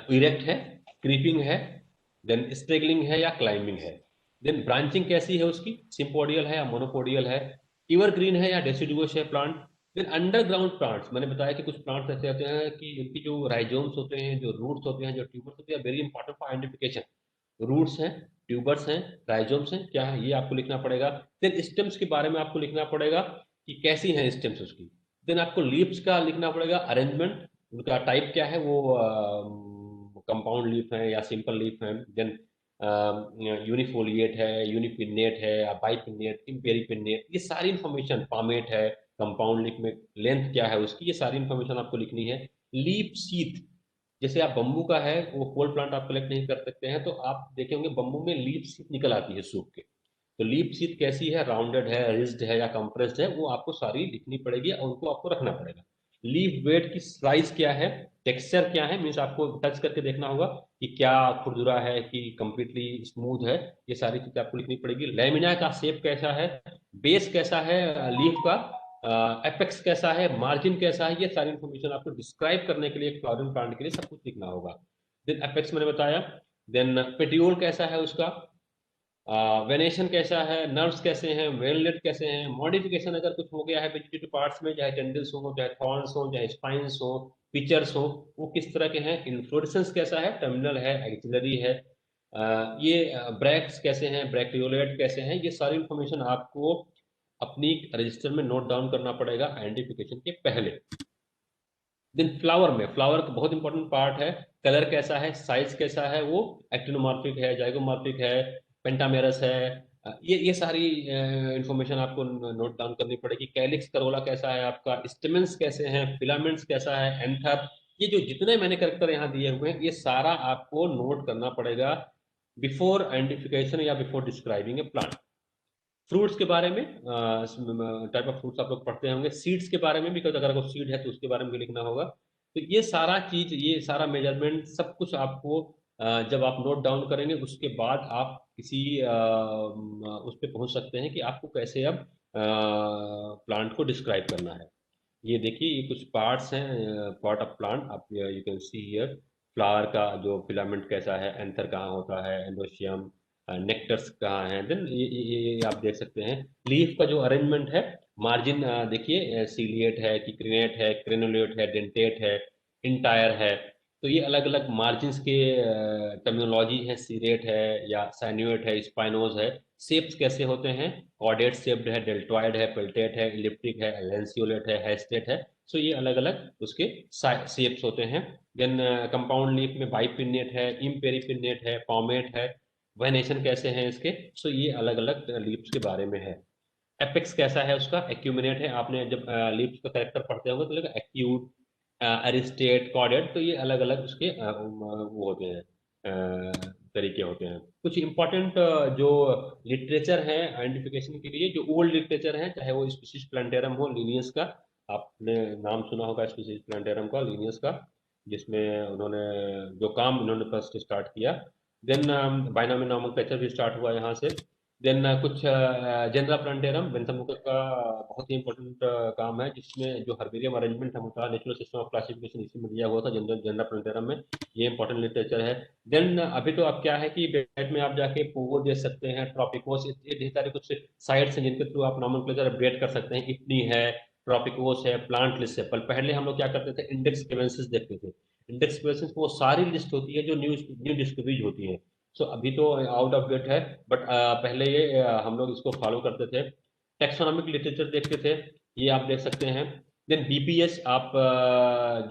इरेक्ट है, क्रीपिंग है, देन स्ट्रेगलिंग है या क्लाइंबिंग है। देन ब्रांचिंग कैसी है उसकी, सिम्पोडियल है या मोनोपोडियल है, एवरग्रीन है या डेसिडुअस है प्लांट। देन अंडरग्राउंड प्लांट्स, मैंने बताया कि कुछ प्लांट्स ऐसे होते हैं कि इनकी जो राइजोम्स होते हैं, जो रूट्स होते हैं, जो ट्यूबर्स होते हैं, very important for identification. Roots हैं, ट्यूबर्स हैं, राइजोम्स हैं, क्या है ये आपको लिखना पड़ेगा। देन स्टेम्स के बारे में आपको लिखना पड़ेगा कि कैसी हैं स्टेम्स उसकी। देन आपको लीव्स का लिखना पड़ेगा अरेंजमेंट, उनका टाइप क्या है, वो कंपाउंड लीफ है या सिंपल लीफ है। देन यूनिफोलिएट है, यूनिपिन्नेट है या बाइपिन्नेट, इम्पेरिपिन्नेट, ये सारी इंफॉर्मेशन, पामेट है, कंपाउंड लीफ में लेंथ क्या है उसकी, ये सारी इंफॉर्मेशन आपको लिखनी है। लीफ सीथ, जैसे आप बम्बू का है वो पोल प्लांट आप कलेक्ट नहीं कर सकते हैं, तो आप देखे होंगे बम्बू में लीफ सीथ निकल आती है सूख के। तो लीफ सीथ कैसी है, राउंडेड है, रिज्ड है या कंप्रेस्ड है, वो आपको सारी लिखनी पड़ेगी और उनको आपको रखना पड़ेगा। लीफ वेट की साइज क्या है, टेक्सचर क्या है, मीन्स आपको टच करके देखना होगा कि क्या खुरदुरा है कि कंप्लीटली स्मूथ है, ये सारी चीजें आपको लिखनी पड़ेगी। लेमिना का शेप कैसा है, बेस कैसा है लीफ का, एपेक्स कैसा है, मार्जिन कैसा है, ये सारी इंफॉर्मेशन आपको डिस्क्राइब करने के लिए एक फ्लावरिंग प्लांट के लिए सब कुछ लिखना होगा। देन एपेक्स मैंने बताया। देन पेटियोल कैसा है उसका, वेनेशन कैसा है, नर्व्स कैसे हैं, वेललेट कैसे हैं, मॉडिफिकेशन अगर कुछ हो गया है वेजिटेटिव पार्ट्स में, चाहे टेंडल्स हो, चाहे थॉर्न्स हो, चाहे स्पाइंस हो, पिचर्स हो, वो किस तरह के हैं। इन्फ्लोरेसेंस कैसा है, टर्मिनल है, एक्सिलरी है। ये ब्रैक्स कैसे हैं, ब्रैक्टियोलेट कैसे हैं, ये सारी इंफॉर्मेशन आपको अपनी रजिस्टर में नोट डाउन करना पड़ेगा आइडेंटिफिकेशन के पहले। देन फ्लावर में, फ्लावर का बहुत इंपॉर्टेंट पार्ट है, कलर कैसा है, साइज कैसा है, वो एक्टिनोमॉर्फिक है, जाइगोमॉर्फिक है, पेंटामेरस है, ये सारी इंफॉर्मेशन आपको नोट डाउन करनी पड़ेगी। कैलिक्स करोला कैसा है आपका, स्टेमेंस कैसे हैं, फिलामेंट्स कैसा है, एंथर, ये जो जितने मैंने कैरेक्टर यहाँ दिए हुए हैं ये सारा आपको नोट करना पड़ेगा बिफोर आइडेंटिफिकेशन या बिफोर डिस्क्राइबिंग ए प्लांट। फ्रूट्स के बारे में, टाइप ऑफ फ्रूट्स आप लोग पढ़ते होंगे, सीड्स के बारे में भी, अगर कोई सीड है तो उसके बारे में भी लिखना होगा। तो ये सारा चीज, ये सारा मेजरमेंट सब कुछ आपको जब आप नोट डाउन करेंगे उसके बाद आप किसी उस पर पहुंच सकते हैं कि आपको कैसे अब प्लांट को डिस्क्राइब करना है। ये देखिए, ये कुछ पार्ट्स हैं, पार्ट ऑफ प्लांट, आप you can see here. Flower का जो फिलामेंट कैसा है, एंथर कहाँ होता है, एंडोशियम, नेक्टर्स कहाँ हैं, देन ये आप देख सकते हैं। लीफ का जो अरेंजमेंट है, मार्जिन देखिए, सीलिएट है, किक्रिनेट है, क्रेनुलेट है, डेंटेट है, इंटायर है। तो ये अलग अलग मार्जिन के टर्मिनोलॉजी है, सीरेट है या साइन्यूएट है, स्पाइनोज है। शेप्स कैसे होते हैं, कॉर्डेट शेप्ड है, डेल्टॉइड है, पेल्टेट है, इलिप्टिक है, लैंसियोलेट है, हेस्टेट है। सो ये अलग अलग उसके शेप्स होते हैं। देन कंपाउंड लीफ में बाइपिन्नेट है, इम्पेरिपिन्नेट है, पॉमेट है। वेनेशन कैसे हैं इसके, सो ये अलग अलग लीव्स के बारे में है। एपेक्स कैसा है उसका, एक्यूमिनेट है। आपने जब लीव्स का कैरेक्टर पढ़ते होंगे तो लगेगा एक्यूट, अरिस्टेट, कॉर्डेट, तो ये अलग अलग उसके वो होते हैं, तरीके होते हैं। कुछ इंपॉर्टेंट जो लिटरेचर है आइडेंटिफिकेशन के लिए, जो ओल्ड लिटरेचर है, चाहे वो स्पीसीज प्लांटेरम हो, लिनियस का, आपने नाम सुना होगा स्पीसीज प्लांटेरम का, लिनियस का, जिसमें उन्होंने जो काम उन्होंने फर्स्ट स्टार्ट किया। देन बाइनोमियल नोमेनक्लेचर भी स्टार्ट हुआ यहाँ से। देन कुछ जनरा प्लांटेरम बेंथमुकर का बहुत ही इंपॉर्टेंट काम है, जिसमें जो हर्बेरियम अरेंजमेंट हम होता है, नेचुरल सिस्टम ऑफ क्लासिफिकेशन, इसी में दिया हुआ था जनरा प्लांटेरम में। ये इंपॉर्टेंट लिटरेचर है। देन अभी तो अब क्या है कि वेबसाइट में आप जाके पोगो देख सकते हैं, ट्रॉपिकोस, ये ढेर सारे कुछ साइट्स हैं जिनके थ्रू आप नोमेनक्लेचर अपडेट कर सकते हैं। इप्नी है, ट्रॉपिकोस है, प्लांट लिस्ट है। पहले हम लोग क्या करते थे, इंडेक्स क्लेवेंसिस देखते थे। इंडेक्स क्लेवेंसिस वो सारी लिस्ट होती है जो न्यू न्यू डिस्कवरीज होती है। सो अभी तो आउट ऑफ डेट है, बट पहले ये हम लोग इसको फॉलो करते थे। टेक्सोनॉमिक लिटरेचर देखते थे, ये आप देख सकते हैं। देन बीपीएस, आप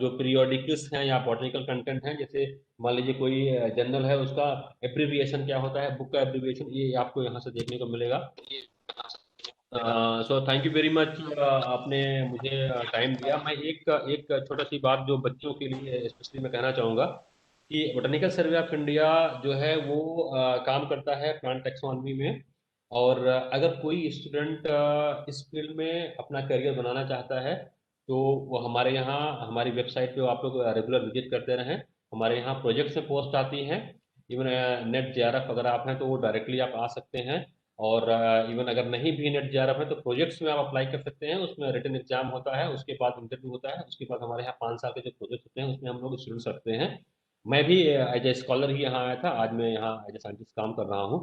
जो पीरियोडिकल्स हैं या बॉटनिकल कंटेंट हैं, जैसे मान लीजिए कोई जर्नल है, उसका एब्रिविएशन क्या होता है, बुक का एब्रिविएशन, ये आपको यहाँ से देखने को मिलेगा। So thank you very much, आपने मुझे टाइम दिया। मैं एक एक छोटा सी बात जो बच्चों के लिए स्पेशली मैं कहना चाहूँगा कि बोटेनिकल सर्वे ऑफ इंडिया जो है वो काम करता है प्लांट टैक्सोनॉमी में। और अगर कोई स्टूडेंट इस फील्ड में अपना करियर बनाना चाहता है तो वो हमारे यहाँ, हमारी वेबसाइट पे आप लोग रेगुलर विजिट करते रहें। हमारे यहाँ प्रोजेक्ट्स में पोस्ट आती हैं। इवन नेट जेआरएफ अगर आप हैं तो वो डायरेक्टली आप आ सकते हैं। और इवन अगर नहीं भी नेट जेआरएफ है तो प्रोजेक्ट्स में आप अप्लाई कर सकते हैं। उसमें रिटन एग्जाम होता है, उसके बाद इंटरव्यू होता है, उसके बाद हमारे यहाँ 5 साल के जो प्रोजेक्ट होते हैं उसमें हम लोग स्टूडेंट्स रखते हैं। मैं भी एज ए स्कॉलर ही यहाँ आया था, आज मैं यहाँ एज ए साइंटिस्ट काम कर रहा हूँ।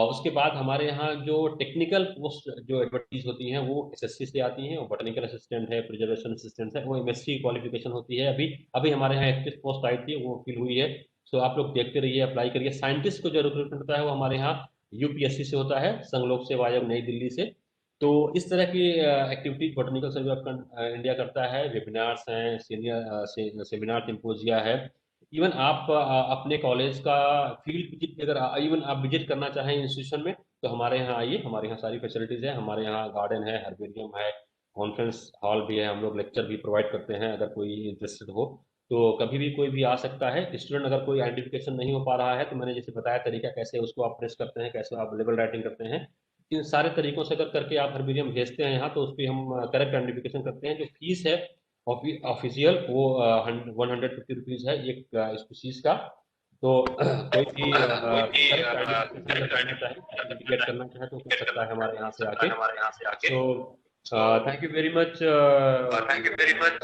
उसके बाद हमारे यहाँ जो टेक्निकल पोस्ट जो एडवर्टीज होती हैं वो एसएससी से आती हैं। बॉटनिकल असिस्टेंट है, प्रिजर्वेशन असिस्टेंट है, वो एमएससी क्वालिफिकेशन होती है। अभी अभी हमारे यहाँ 21 पोस्ट आई थी, वो फिल हुई है। सो आप लोग देखते रहिए, अप्लाई करिए। साइंटिस्ट को जो रिक्रूटमेंट होता है वो हमारे यहाँ यूपीएससी से होता है, संघ लोक सेवा आयोग नई दिल्ली से। तो इस तरह की activities botanical survey of India करता है। वेबिनार्स हैं, सीनियर सेमिनार, सिंपोजिया है। इवन आप अपने कॉलेज का फील्ड विजिट, अगर इवन आप विजिट करना चाहें इंस्टीट्यूशन में तो हमारे यहाँ आइए। हमारे यहाँ सारी फैसिलिटीज है, हमारे यहाँ गार्डन है, हर्बेरियम है, कॉन्फ्रेंस हॉल भी है, हम लोग लेक्चर भी प्रोवाइड करते हैं। अगर कोई इंटरेस्टेड हो तो कभी भी कोई भी आ सकता है। स्टूडेंट अगर कोई आइडेंटिफिकेशन नहीं हो पा रहा है तो मैंने जैसे बताया तरीका, कैसे उसको आप प्रेस करते हैं, कैसे आप लेबल राइटिंग करते हैं, इन सारे तरीकों से अगर करके आप हर्बेरियम भेजते हैं यहाँ तो उस पर हम करेक्ट आइडेंटिफिकेशन करते हैं। जो फीस है ऑफिशियल वो 150 रुपीज है एक स्पीसीज का। तो कोई भी करेक्ट आइडेंटिफिकेशन करना चाहे, आइडेंटिफिकेट करना चाहे तो कर सकता है हमारे यहाँ से आके। तो thank you very much, thank you very much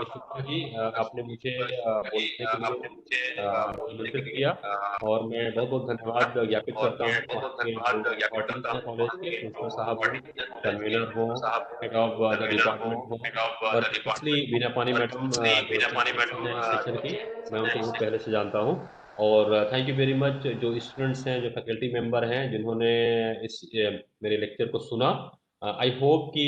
Shukla ji, आपने मुझे बोलने के लिए आमंत्रित किया। और मैं बहुत बहुत धन्यवाद ज्ञापित करता हूँ वहाँ के जो वार्डन हैं कॉलेज के, प्रिंसिपल साहब हों, कन्वीनर हों, हेड ऑफ द डिपार्टमेंट हों, और स्पेशली बीना पानी मैडम जो चेयरपर्सन है इस सेशन की, मैं उनको बहुत पहले से जानता हूँ। और थैंक यू वेरी मच जो स्टूडेंट्स हैं, जो फैकल्टी मेंबर हैं, जिन्होंने इस मेरे लेक्चर को सुना। आई होप कि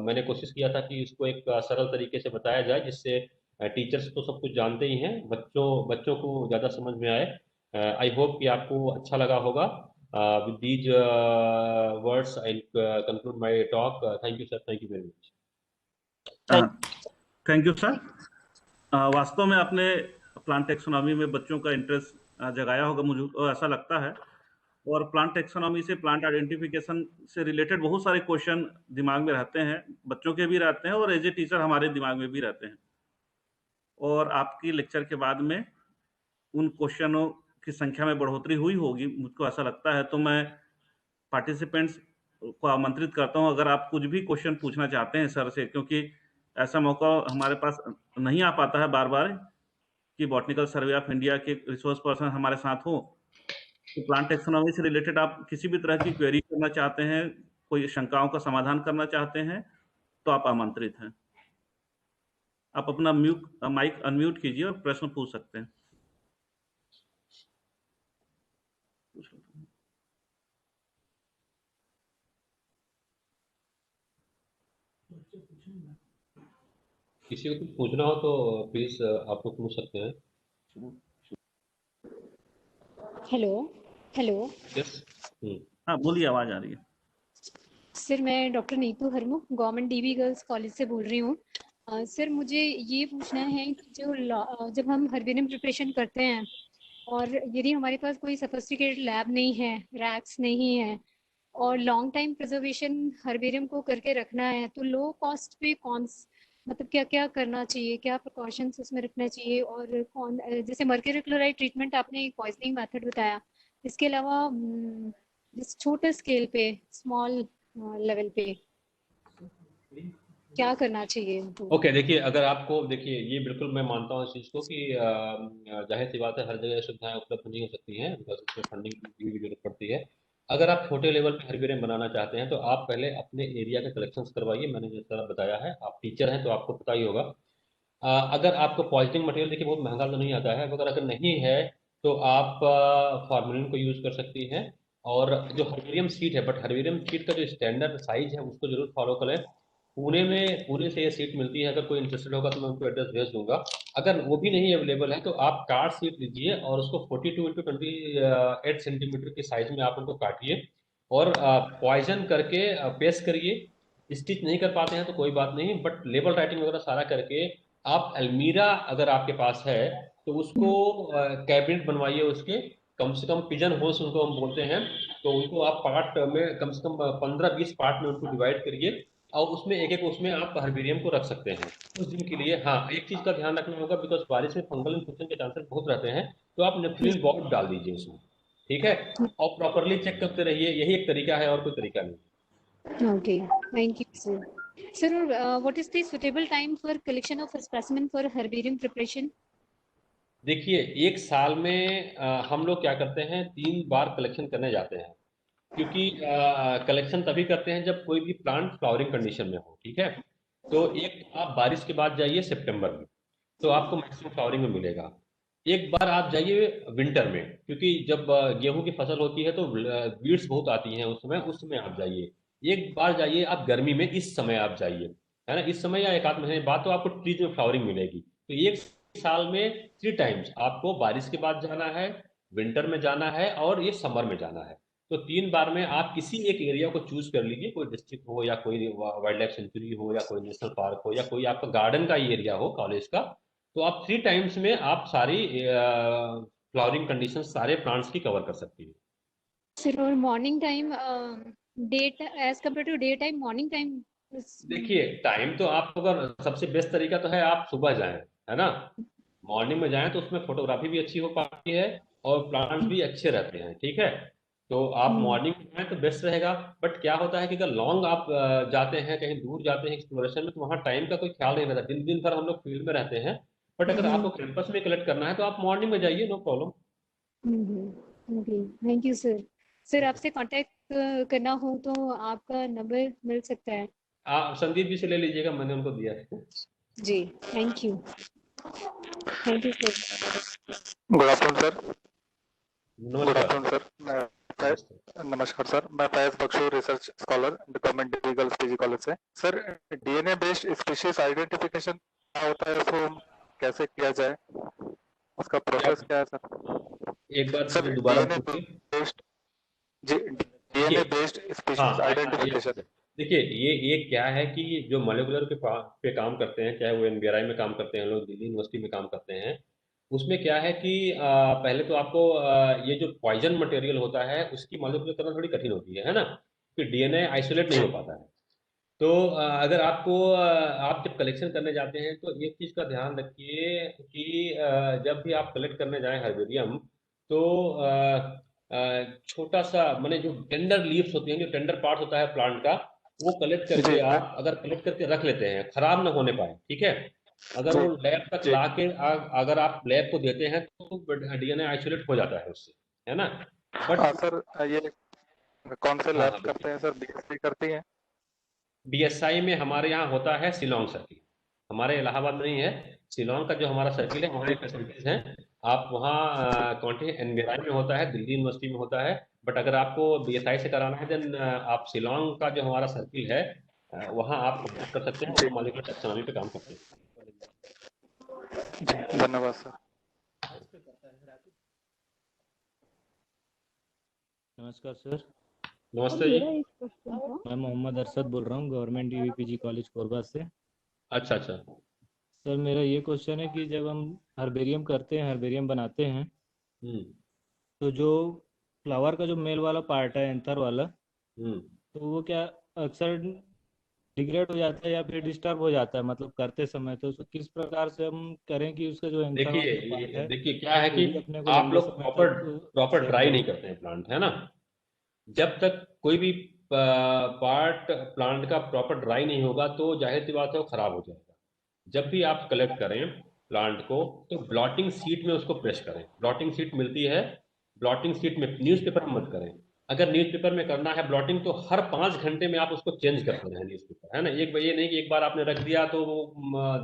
मैंने कोशिश किया था कि इसको एक सरल तरीके से बताया जाए, जिससे टीचर्स तो सब कुछ जानते ही हैं, बच्चों बच्चों को ज़्यादा समझ में आए। आई होप कि आपको अच्छा लगा होगा। With these words I conclude my talk. Thank you sir, thank you very much. Thank you sir. वास्तव में आपने प्लांट टेक्सोनॉमी में बच्चों का इंटरेस्ट जगाया होगा, मुझे तो ऐसा लगता है। और प्लांट टेक्सोनॉमी से, प्लांट आइडेंटिफिकेशन से रिलेटेड बहुत सारे क्वेश्चन दिमाग में रहते हैं, बच्चों के भी रहते हैं और एज ए टीचर हमारे दिमाग में भी रहते हैं। और आपकी लेक्चर के बाद में उन क्वेश्चनों की संख्या में बढ़ोतरी हुई होगी, मुझको ऐसा लगता है। तो मैं पार्टिसिपेंट्स को आमंत्रित करता हूं, अगर आप कुछ भी क्वेश्चन पूछना चाहते हैं सर से, क्योंकि ऐसा मौका हमारे पास नहीं आ पाता है बार बार कि बॉटनिकल सर्वे ऑफ इंडिया के रिसोर्स पर्सन हमारे साथ हो। तो प्लांट टेक्सोनॉमी से रिलेटेड आप किसी भी तरह की क्वेरी करना चाहते हैं, कोई शंकाओं का समाधान करना चाहते हैं, तो आप आमंत्रित हैं। आप अपना माइक अनम्यूट कीजिए और प्रश्न पूछ सकते हैं। किसी को कुछ पूछना हो तो प्लीज आप लोग पूछ सकते हैं। Hello hello. यस। हाँ बोलिए, आवाज आ रही है। सर मैं doctor Neetu Harmukh government dB girls college से बोल रही हूँ। सर मुझे ये पूछना है कि जब हम हर्बेरियम प्रिपरेशन करते हैं और यदि हमारे पास कोई सोफिस्टिकेटेड लैब नहीं है, रैक्स नहीं है और लॉन्ग टाइम प्रिजर्वेशन हर्बेरियम को करके रखना है, तो लो कॉस्ट पे मतलब क्या क्या करना चाहिए, क्या प्रिकॉशंस उसमें रखना चाहिए, और जैसे मर्क्यूरी क्लोराइड ट्रीटमेंट आपने एक पॉइजनिंग मेथड बताया, इसके अलावा जिस छोटे स्केल पे, स्मॉल लेवल पे क्या करना चाहिए उनको? ओके, देखिए अगर आपको, देखिए ये बिल्कुल मैं मानता हूँ इस चीज़ को कि जाहिर सी बात है, हर जगह सुविधाएं उपलब्ध नहीं हो सकती हैं, बिकॉज उसमें फंडिंग की भी जरूरत पड़ती है। अगर आप छोटे लेवल पे हर्बेरियम बनाना चाहते हैं तो आप पहले अपने एरिया के कलेक्शंस करवाइए। मैंने जिस तरह बताया है, आप टीचर हैं तो आपको पता ही होगा। अगर आपको पॉइजनिंग मटेरियल, देखिए बहुत महंगा तो नहीं आता है, मगर अगर नहीं है तो आप फॉर्मेलिन को यूज़ कर सकती हैं। और जो हर्बेरियम सीट है, बट हर्बेरियम सीट का जो स्टैंडर्ड साइज है उसको जरूर फॉलो करें। पुणे से ये सीट मिलती है, अगर कोई इंटरेस्टेड होगा तो मैं उनको एड्रेस भेज दूंगा। अगर वो भी नहीं अवेलेबल है तो आप कार्ड सीट लीजिए और उसको 42x28 सेंटीमीटर के साइज में आप उनको काटिए और पॉइजन करके पेस्ट करिए। स्टिच नहीं कर पाते हैं तो कोई बात नहीं, बट लेबल राइटिंग वगैरह सारा करके आप अलमीरा अगर आपके पास है तो उसको कैबिनेट बनवाइए उसके, कम से कम पिजन होल्स उनको हम बोलते हैं। तो उनको आप पार्ट में कम से कम 15-20 पार्ट में उनको डिवाइड करिए और उसमें एक एक उसमें आप हर्बेरियम को रख सकते हैं उस दिन के लिए। हाँ, एक चीज का ध्यान रखना होगा, बिकॉज बारिश में फंगल इन्फेक्शन के चांसेस बहुत रहते हैं, तो आप नेफ्रिल बॉट डाल दीजिए उसमें, ठीक है। और प्रॉपरली चेक करते रहिए, यही एक तरीका है और कोई तरीका नहीं। Okay, thank you, sir. Sir, what is the suitable time for collection of specimen for herbarium preparation? देखिए, एक साल में हम लोग क्या करते हैं, 3 बार कलेक्शन करने जाते हैं, क्योंकि कलेक्शन तभी करते हैं जब कोई भी प्लांट फ्लावरिंग कंडीशन में हो, ठीक है। तो एक आप बारिश के बाद जाइए सितंबर में, तो आपको मैक्सिमम फ्लावरिंग में मिलेगा। एक बार आप जाइए विंटर में, क्योंकि जब गेहूं की फसल होती है तो वीड्स बहुत आती हैं उस समय आप जाइए। एक बार जाइए आप गर्मी में, इस समय आप जाइए, है ना, इस समय या एक आध महीने बाद तो आपको ट्रीज में फ्लावरिंग मिलेगी। तो एक साल में 3 टाइम्स आपको बारिश के बाद जाना है, विंटर में जाना है और ये समर में जाना है। तो 3 बार में आप किसी एक एरिया को चूज कर लीजिए, कोई डिस्ट्रिक्ट हो या कोई वाइल्ड लाइफ सेंचुरी हो या कोई नेशनल पार्क हो या कोई आपका गार्डन का ही एरिया हो कॉलेज का। तो आप 3 टाइम्स में आप सारी फ्लावरिंग कंडीशन सारे प्लांट्स की कवर कर सकती है। Sir, और morning time, day as compare to day time, morning time? देखिए, टाइम तो आप, अगर सबसे बेस्ट तरीका तो है आप सुबह जाएं, है ना, मॉर्निंग में जाएं तो उसमें फोटोग्राफी भी अच्छी हो पाती है और प्लांट्स भी अच्छे रहते हैं, ठीक है। तो आप मॉर्निंग में जाएं तो बेस्ट रहेगा। बट क्या होता है कि अगर लॉन्ग आप जाते हैं, कहीं दूर जाते हैं एक्सप्लोरेशन में, तो वहाँ टाइम का कोई ख्याल नहीं रहता, दिन दिन भर हम लोग फील्ड में रहते हैं। बट अगर आपको कैंपस में कलेक्ट करना है तो आप मॉर्निंग में जाइए, no problem. Okay, thank you sir. Sir आपसे कांटेक्ट करना हो तो आपका नंबर मिल सकता है? आप संदीप जी से ले लीजिएगा, मैंने उनको दिया है। जी, thank you. Thank you sir. Good afternoon sir. Good नमस्कार। Afternoon sir. नमस्कार सर, मैं Faiz Bakhshu, research scholar, government degree girls PG college से। Sir, DNA based species identification क्या होता है, उसको कैसे किया जाए, उसका प्रोसेस क्या है सर? एक बार सर, दोबारा डीएनए पूछिए। बेस्ड जी, डीएनए बेस्ड स्पीशीज आइडेंटिफिकेशन। देखिए, ये क्या है कि जो मॉलिक्यूलर पे काम करते हैं, चाहे वो एनबीआरआई में काम करते हैं लोग, दिल्ली यूनिवर्सिटी में काम करते हैं, उसमें क्या है कि पहले तो आपको ये जो पॉइजन मटेरियल होता है उसकी मॉलिक्यूलर करना थोड़ी कठिन होती है ना, कि डीएनए आइसोलेट नहीं हो पाता है। तो अगर आपको आप जब कलेक्शन करने जाते हैं तो एक चीज़ का ध्यान रखिए कि जब भी आप कलेक्ट करने जाएं हर्बेरियम, तो छोटा सा माने जो टेंडर लीव्स होती हैं, जो टेंडर पार्ट होता है प्लांट का, वो कलेक्ट करके जी आप अगर कलेक्ट करके रख लेते हैं, खराब ना होने पाए, ठीक है। अगर वो लैब तक जी ला के अगर आप लैब को देते हैं तो डीएनए आइसोलेट हो जाता है उससे, है ना। बट सर, ये कौन से हाँ लैब हाँ, करते हैं सर? बीएससी करती हैं? बीएसआई में हमारे यहाँ होता है शिलोंग सर्किल, हमारे इलाहाबाद में नहीं है। शिलोंग का जो हमारा सर्किल है वहाँ फैसिलिटीज हैं। आप वहाँ कौन सी एनबीआरआई में होता है, दिल्ली यूनिवर्सिटी में होता है। बट अगर आपको बीएसआई से कराना है देन आप शिलोंग का जो हमारा सर्किल है वहाँ आप कॉन्टेक्ट कर सकते हैं, जी वो मॉलिक्यूलर टैक्सोनॉमी पे काम करते हैं। जी, धन्यवाद सर। नमस्कार सर। नमस्ते जी। मैं मोहम्मद अरशद बोल रहा हूँ, गवर्नमेंट यूपीजी कॉलेज कोरबा से। अच्छा अच्छा। सर, मेरा ये क्वेश्चन है कि जब हम हर्बेरियम करते हैं, हर्बेरियम बनाते हैं, हम्म तो जो फ्लावर का जो मेल वाला पार्ट है, एंथर वाला, हम्म तो वो क्या अक्सर डिग्रेड हो जाता है या फिर डिस्टर्ब हो जाता है, मतलब करते समय? तो उसको किस प्रकार से हम करें कि उसका जो एंथर वाला जो पार्ट है देखिए क्या है वो कि भी अपने को आप लंबे लोग समय प्रॉपर तक प्रॉपर सेफ ड्राई रहे? नहीं करते हैं प्लांट, है ना। जब तक कोई भी पार्ट प्लांट का प्रॉपर ड्राई नहीं होगा तो जाहिर सी बात है वो खराब हो जाएगा। जब भी आप कलेक्ट करें प्लांट को तो ब्लॉटिंग शीट में उसको प्रेस करें। ब्लॉटिंग शीट मिलती है, ब्लॉटिंग शीट में, न्यूज़पेपर में मत करें। अगर न्यूज़पेपर में करना है ब्लॉटिंग तो हर 5 घंटे में आप उसको चेंज करते रहें न्यूज़पेपर, है ना। एक ये नहीं कि एक बार आपने रख दिया तो वो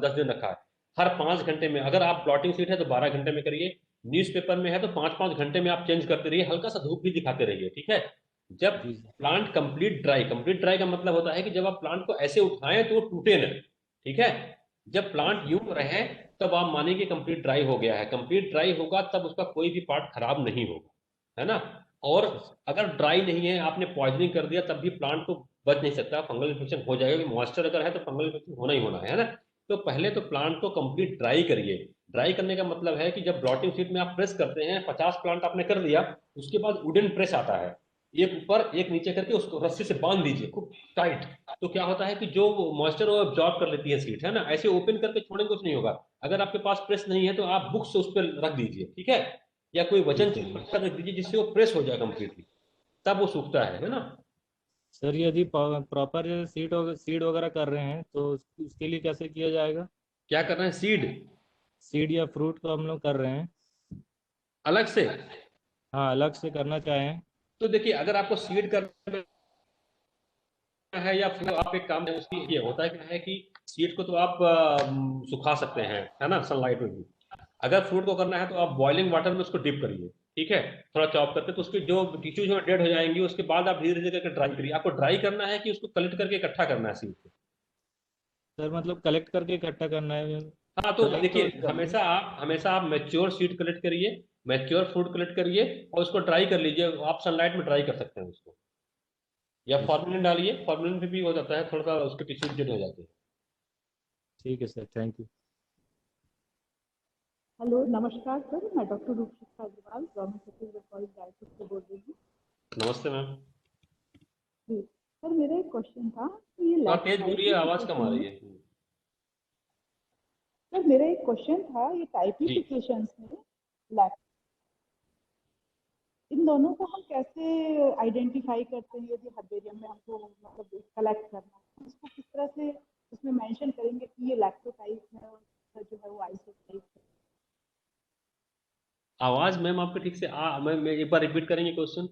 10 दिन रखा है। हर 5 घंटे में, अगर आप ब्लॉटिंग शीट है तो 12 घंटे में करिए, न्यूज़पेपर में है तो 5-5 घंटे में आप चेंज करते रहिए, हल्का सा धूप भी दिखाते रहिए, ठीक है। जब जी सर। प्लांट कंप्लीट ड्राई का मतलब होता है कि जब आप प्लांट को ऐसे उठाएं तो वो टूटे ना, ठीक है। जब प्लांट यूं रहे तब आप मानिए कि कंप्लीट ड्राई हो गया है। कंप्लीट ड्राई होगा तब उसका कोई भी पार्ट खराब नहीं होगा, है ना। और जी सर। अगर ड्राई नहीं है, आपने पॉइजनिंग कर दिया, तब भी प्लांट तो बच नहीं सकता, फंगल इन्फेक्शन हो जाएगा, क्योंकि मॉइस्चर अगर है तो फंगल इन्फेक्शन होना ही होना है ना। तो पहले तो प्लांट को कंप्लीट ड्राई करिए। ड्राई करने का मतलब है कि जब ब्लॉटिंग शीट में आप प्रेस करते हैं, 50 प्लांट आपने कर दिया, उसके बाद वुडन प्रेस आता है, एक ऊपर एक नीचे करके उसको रस्सी से बांध दीजिए खूब टाइट। तो क्या होता है कि जो मॉइस्चर वो एब्जॉर्ब कर लेती है सीट, है ना। ऐसे ओपन करके छोड़ेंगे कुछ नहीं होगा। अगर आपके पास प्रेस नहीं है तो आप बुक से उस पर रख दीजिए, ठीक है, या कोई जी वजन सर। चीज पर रख दीजिए जिससे वो प्रेस हो जाए कंप्लीटली, तब वो सूखता है ना। सर, यदि प्रॉपर सीड वगैरह कर रहे हैं तो उसके लिए कैसे किया जाएगा? क्या कर रहे हैं, सीड सीड या फ्रूट को हम लोग कर रहे हैं, अलग से? हाँ, अलग से करना चाहें? तो देखिए, अगर आपको सीड करना है या फिर आप एक काम है उसकी, ये होता है क्या है कि सीड को तो आप सुखा सकते हैं, है ना, सनलाइट में भी। अगर फ्रूट को करना है तो आप बॉइलिंग वाटर में उसको डिप करिए, ठीक है, थोड़ा चॉप करके, तो उसकी जो टिश्यू जो डेड हो जाएंगी, उसके बाद आप धीरे धीरे करके ड्राई करिए। आपको ड्राई करना है कि उसको कलेक्ट करके इकट्ठा करना है सीड को? सर, मतलब कलेक्ट करके इकट्ठा करना है? हाँ, तो ड्राई तो देखिए, हमेशा आप मैच्योर सीड कलेक्ट करिए, मैच्योर फ्रूट कलेक्ट करिए और उसको ड्राई कर लीजिए। आप सनलाइट में ड्राई कर सकते हैं उसको, या जी सर। फॉर्मेलिन डालिए, फॉर्मेलिन पे भी हो जाता है, थोड़ा सा उसके टिश्यू डेड हो जाते हैं। ठीक है सर, थैंक यू। हेलो, नमस्कार सर, मैं doctor Rupshiksha Agrawal, government Chhattisgarh college Raipur से बोल रही हूँ। नमस्ते मैम। जी सर, मेरा एक क्वेश्चन था कि ये थोड़ा तेज बोलिए, आवाज कम टाइपिफिकेशन आ रही में, है। सर मेरा एक क्वेश्चन था, ये जी, टाइपिफिकेशन में लैक, इन दोनों को हम कैसे आइडेंटिफाई करते हैं? यदि हर्बेरियम में हमको मतलब कलेक्ट करना है, उसको किस तरह से उसमें मेंशन करेंगे कि ये लैक्टोटाइप है और जो है वो आइसोटाइप है? आवाज मैम आपके ठीक से मैं एक बार रिपीट करेंगे क्वेश्चन?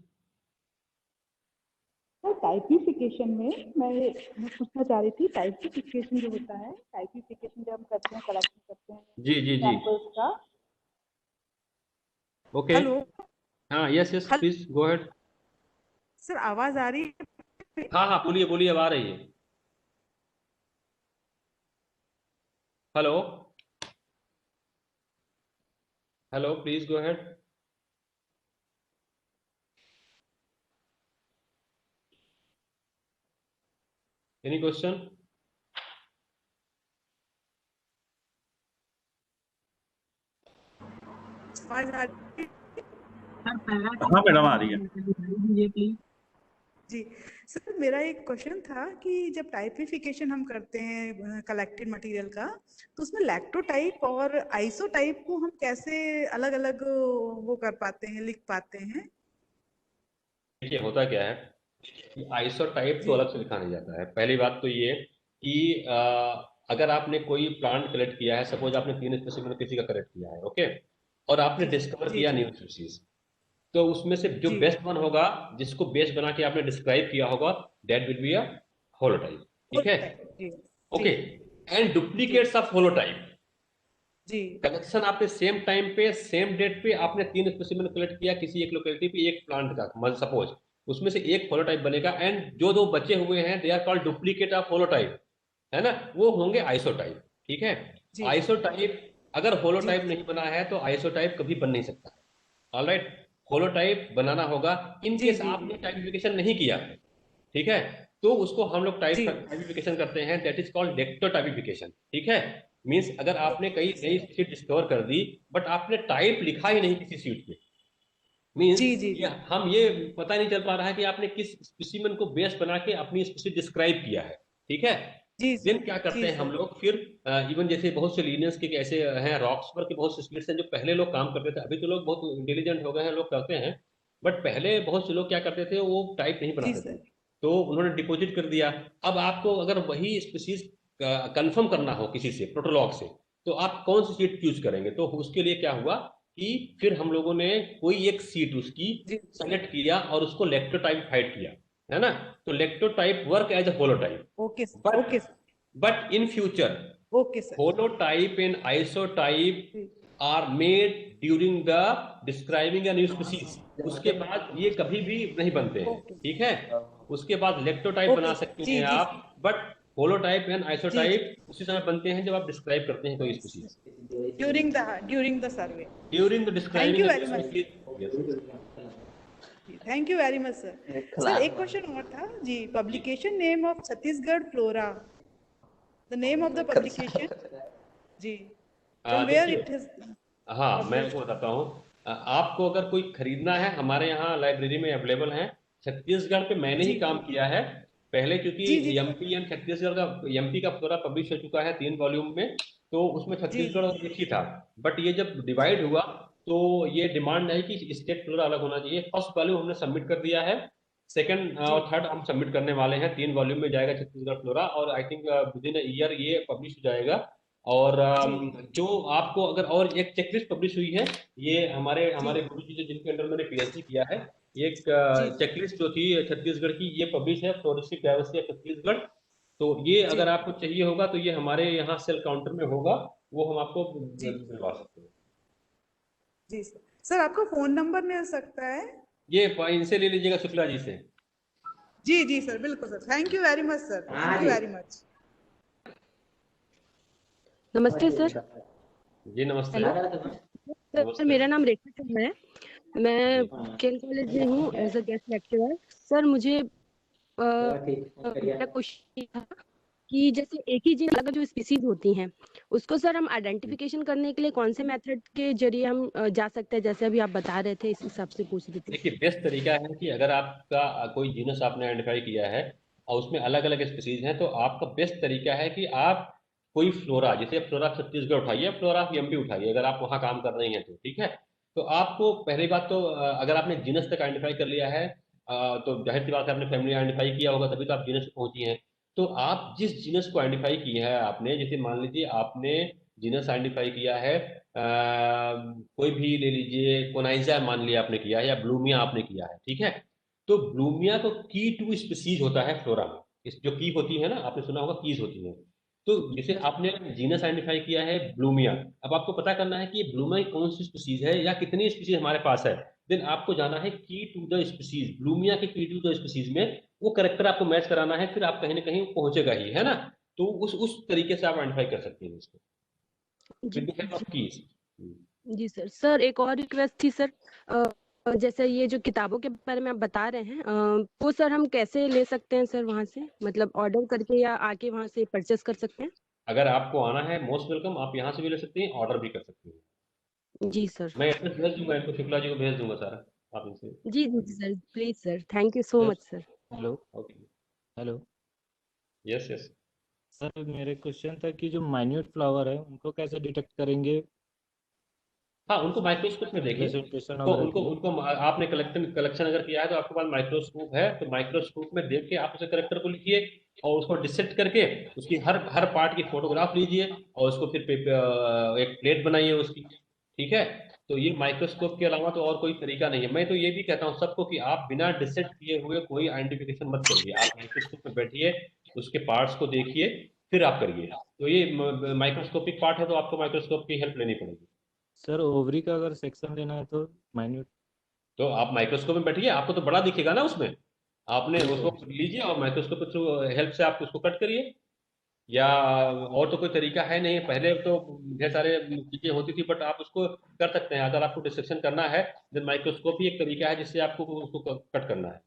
सर, टाइपिफिकेशन में मैं पूछना चाह रही थी, टाइपिफिकेशन जो होता है, टाइपिफिकेशन जब हम करते हैं, कलेक्शन करते हैं जी जी जी सैंपल्स का। ओके हेलो हाँ yes yes please go ahead sir, आवाज आ रही है? हाँ हाँ बोलिए बोलिए अब आ रही है hello hello please go ahead any question आवाज आ रही है? हाँ मैडम आ रही है। जी सर, मेरा एक क्वेश्चन था कि जब टाइपिफिकेशन हम करते हैं कलेक्टेड मटेरियल का, तो उसमें लैक्टोटाइप और आइसोटाइप को हम कैसे अलग अलग वो कर पाते हैं, लिख पाते हैं? देखिए होता क्या है कि आइसोटाइप तो जी अलग से लिखा नहीं जाता है पहली बात तो ये कि अगर आपने कोई प्लांट कलेक्ट किया है सपोज आपने 3 स्पेसिमेन किसी का कलेक्ट किया है ओके और आपने जी डिस्कवर जी किया जी न्यू स्पीसीज तो उसमें से जो जी बेस्ट वन होगा जिसको बेस्ट बना के आपने डिस्क्राइब किया होगा that will be a holotype ठीक है जी ओके जी एंड डुप्लीकेट्स ऑफ होलोटाइप जी कलेक्शन आपने सेम टाइम पे सेम डेट पे आपने 3 स्पेसिमेन कलेक्ट किया किसी एक लोकेलिटी पे एक प्लांट का सपोज उसमें से एक होलोटाइप बनेगा एंड जो दो बचे हुए हैं they are called duplicate of holotype है ना वो होंगे आइसोटाइप ठीक है जी आइसोटाइप अगर जी होलोटाइप नहीं बना है तो आइसोटाइप कभी बन नहीं सकता ऑलराइट होलोटाइप बनाना होगा इन जी केस जी आपने टाइपिफिकेशन नहीं किया ठीक है तो उसको हम लोग जी टाइपिफिकेशन करते हैं दैट इज कॉल्ड डेक्टोटाइपिफिकेशन ठीक है मींस अगर आपने कई नई सीट डिस्कवर कर दी बट आपने टाइप लिखा ही नहीं किसी सीट पे मींस जी जी ये हम ये पता नहीं चल पा रहा है कि आपने किस स्पेसिमेन को बेस बना के अपनी स्पीशीज डिस्क्राइब किया है ठीक है जी देन क्या करते जी हैं हम सर लोग फिर इवन जैसे बहुत से लीनियंस के ऐसे हैं रॉक्स पर के बहुत से स्पिरिट्स हैं जो पहले लोग काम करते थे अभी तो लोग बहुत इंटेलिजेंट हो गए हैं लोग करते हैं बट पहले बहुत से लोग क्या करते थे वो टाइप नहीं जी बनाते थे सर तो उन्होंने डिपॉजिट कर दिया अब आपको अगर वही स्पीसीज कंफर्म करना हो किसी से प्रोटोलॉग से तो आप कौन सी सीट चूज करेंगे तो उसके लिए क्या हुआ कि फिर हम लोगों ने कोई एक सीट उसकी जी सेलेक्ट किया और उसको लेक्टोटाइपिफाइड किया है ना तो lectotype work as a holotype okay but okay sir but in future okay sir holotype and isotype जी are made during the describing a new species उसके बाद ये कभी भी नहीं बनते हैं ओके ठीक है उसके बाद लेक्टोटाइप बना ओके सकते जी हैं जी आप बट होलोटाइप एंड जी आइसोटाइप उसी समय बनते हैं जब आप डिस्क्राइब करते हैं कोई species during the survey during the thank describing you a very new much species thank you very much sir sir एक क्वेश्चन और था जी publication name of Chhattisgarh flora the name of the publication जी from where देखिए it is हाँ मैं published? आपको बताता हूँ आपको अगर कोई खरीदना है हमारे यहाँ लाइब्रेरी में अवेलेबल है छत्तीसगढ़ पे मैंने ही जी काम किया है पहले क्योंकि जी जी एमपी एंड छत्तीसगढ़ का एमपी का पूरा पब्लिश हो चुका है 3 वॉल्यूम में तो उसमें जी छत्तीसगढ़ और एक ही था बट ये जब डिवाइड हुआ तो ये डिमांड है कि स्टेट फ्लोरा अलग होना चाहिए फर्स्ट वॉल्यूम हमने सबमिट कर दिया है सेकंड जी और थर्ड हम सबमिट करने वाले हैं 3 वॉल्यूम में जाएगा छत्तीसगढ़ फ्लोरा और I think with in year ये पब्लिश हो जाएगा और जी जो आपको अगर और एक चेकलिस्ट पब्लिश हुई है ये हमारे जी हमारे गुरु जी जो जिनके अंडर मैंने पीएचडी किया है एक जी चेकलिस्ट जो थी छत्तीसगढ़ की ये पब्लिश है फ्लोरिस्टिक डायवर्सिटी छत्तीसगढ़ तो ये जी अगर आपको चाहिए होगा तो ये हमारे यहाँ सेल काउंटर में होगा वो हम आपको जी दिलवा सकते हैं जी सर आपका फोन नंबर मिल सकता है? ये इनसे ले लीजिएगा शुक्ला जी से जी जी सर बिल्कुल sir thank you very much sir thank you very much नमस्ते सर। जी नमस्ते हेलो सर मेरा नाम रेखा शर्मा है मैं केल कॉलेज में हूँ as a guest lecturer sir मुझे मेरा क्वेश्चन था कि जैसे एक ही जीन अलग जो स्पीसीज होती हैं उसको सर हम आइडेंटिफिकेशन करने के लिए कौन से मेथड के जरिए हम जा सकते हैं जैसे अभी आप बता रहे थे इस हिसाब से पूछ रही थी। देखिए बेस्ट तरीका है कि अगर आपका कोई जीनस आपने आइडेंटिफाई किया है और उसमें अलग अलग स्पीसीज हैं तो आपका बेस्ट तरीका है कि आप कोई फ्लोरा जैसे फ्लोरा छत्तीसगढ़ उठाइए फ्लोरा एमपी उठाइए अगर आप वहाँ काम कर रही हैं तो ठीक है तो आपको पहली बात तो अगर आपने जीनस तक आइडेंटिफाई कर लिया है तो जाहिर सी बात है आपने फैमिली आइडेंटिफाई किया होगा तभी तो आप जीनस पहुंची हैं तो आप जिस जीनस को आइडेंटिफाई किया है आपने जैसे मान लीजिए आपने जीनस आइडेंटिफाई किया है कोई भी ले लीजिए कोनाइजा मान लिया आपने किया है या ब्लूमिया आपने किया है ठीक है तो ब्लूमिया को की टू स्पीसीज होता है फ्लोरा में इस जो की होती है ना आपने सुना होगा कीज होती है तो जैसे आपने जीनस आइडेंटिफाई किया है ब्लूमिया, अब आपको पता करना है कि ये ब्लूमिया कौन सी स्पीसीज है या कितनी स्पीसीज हमारे पास है। देन आपको जाना है की टू द स्पीसीज, ब्लूमिया के की टू द स्पीसीज में वो करेक्टर आपको मैच कराना है, फिर आप कहीं ना कहीं पहुंचेगा ही, है ना। तो उस तरीके से आप आइडेंटिफाई कर सकते हैं इसको जी with the help of keys। जी सर। सर एक और रिक्वेस्ट थी सर, जैसे ये जो किताबों के बारे में आप बता रहे हैं, वो सर हम कैसे ले सकते हैं सर वहाँ से, मतलब ऑर्डर करके या आके वहाँ से परचेस कर सकते हैं? अगर आपको आना है मोस्ट वेलकम, आप यहाँ से भी ले सकते हैं, ऑर्डर भी कर सकते हैं। जी सर। मैं एड्रेस भेज दूंगा इनको, शुक्ला जी को भेज दूंगा सारा, आप इनसे। जी जी जी sir, please sir, thank you so much sir. Hello okay, hello yes yes. Sir, मेरे क्वेश्चन था कि जो माइन्यूट फ्लावर है उनको कैसे डिटेक्ट करेंगे हाँ, उनको माइक्रोस्कोप में देखिए, प्रेजेंटेशन तो वगैरह उनको के लिए? उनको आपने कलेक्शन अगर किया है तो आपके पास माइक्रोस्कोप है, तो माइक्रोस्कोप में देख के आप उसे करेक्टर को लिखिए और उसको डिसेक्ट करके उसकी हर पार्ट की फोटोग्राफ लीजिए और उसको फिर एक प्लेट बनाइए उसकी, ठीक है। तो ये माइक्रोस्कोप के अलावा तो और कोई तरीका नहीं है। मैं तो ये भी कहता हूँ सबको कि आप बिना डिसेक्ट किए हुए कोई आइडेंटिफिकेशन मत करिए, आप माइक्रोस्कोप में बैठिए, उसके पार्ट्स को देखिए, फिर आप करिए। तो ये माइक्रोस्कोपिक पार्ट है तो आपको माइक्रोस्कोप की हेल्प लेनी पड़ेगी। सर ओवरी का अगर सेक्शन लेना है तो माइन्यूट? तो आप माइक्रोस्कोप में बैठिए, आपको तो बड़ा दिखेगा ना उसमें, आपने ठीक है। उसको लीजिए और माइक्रोस्कोप के थ्रू हेल्प से आप उसको कट करिए, या और तो कोई तरीका है नहीं। पहले तो ढेर सारे चीजें होती थी, बट आप उसको कर सकते हैं। अगर आपको डिसेक्शन करना है देन माइक्रोस्कोप ही एक तरीका है जिससे आपको उसको कट करना है।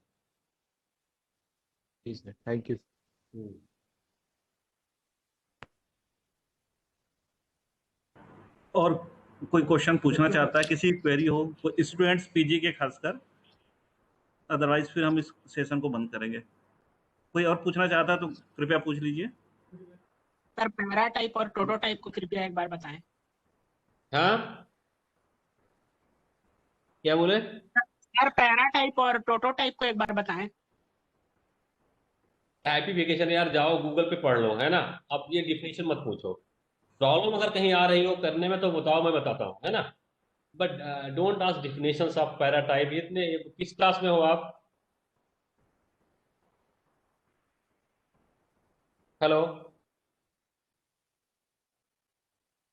जी सर, थैंक यू। और कोई क्वेश्चन पूछना चाहता है, किसी क्वेरी हो, स्टूडेंट्स पीजी के खासकर, अदरवाइज फिर हम इस सेशन को बंद करेंगे। कोई और पूछना चाहता है तो कृपया पूछ लीजिए। सर पैराटाइप और प्रोटोटाइप को कृपया एक बार बताएं। हाँ, क्या बोले? सर पैराटाइप और प्रोटोटाइप को एक बार बताएं। टाइपिफिकेशन यार जाओ गूगल पे पढ़ लो, है ना। अब ये डिफिनेशन मत पूछो, प्रॉब्लम अगर कहीं आ रही हो करने में तो बताओ, मैं बताता हूँ, है ना। But don't ask definitions of paratype. इतने किस क्लास में हो आप? हेलो,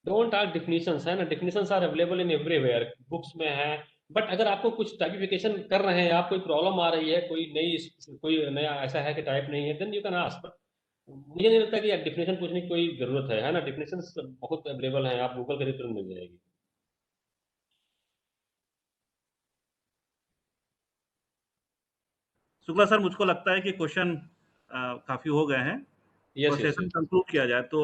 डोंट आस्क डिफिनेशंस, है ना। Definitions are available in everywhere, books में है। बट अगर आपको कुछ टाइपिफिकेशन कर रहे हैं, आप कोई प्रॉब्लम आ रही है, कोई नया ऐसा है कि टाइप नहीं है, देन यू कैन आस्क। मुझे नहीं लगता कि डिफिनेशन पूछने की कोई जरूरत है ना। डिफिनेशंस बहुत अवेलेबल हैं, आप गूगल करिए तुरंत मिल जाएगी। शुक्ला सर, मुझको लगता है कि क्वेश्चन काफी हो गए हैं, तो सेशन कंक्लूड किया जाए। तो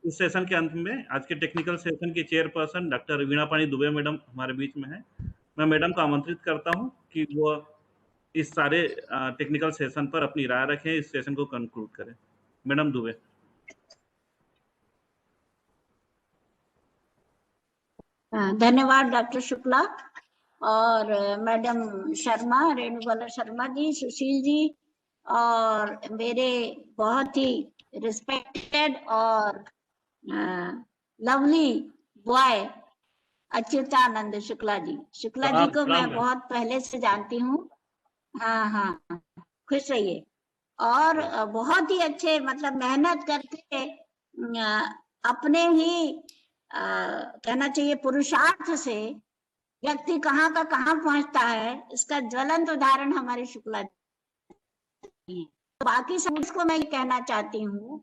इस सेशन के अंत में आज के टेक्निकल सेशन की चेयरपर्सन डॉक्टर वीणा पानी दुबे मैडम हमारे बीच में है। मैं मैडम को आमंत्रित करता हूं कि वो इस सारे टेक्निकल सेशन पर अपनी राय रखें, इस सेशन को कंक्लूड करें। मैडम दुबे। धन्यवाद डॉक्टर शुक्ला और मैडम शर्मा, रेणुबाला शर्मा जी, सुशील जी, और मेरे बहुत ही रिस्पेक्टेड और लवली बॉय अच्युतानंद शुक्ला जी। शुक्ला जी को मैं बहुत पहले से जानती हूँ। हाँ हाँ, खुश रहिए। और बहुत ही अच्छे, मतलब मेहनत करके अपने ही कहना चाहिए पुरुषार्थ से व्यक्ति कहाँ का कहाँ पहुंचता है, इसका ज्वलंत उदाहरण हमारे शुक्ला जी। बाकी सब को मैं कहना चाहती हूँ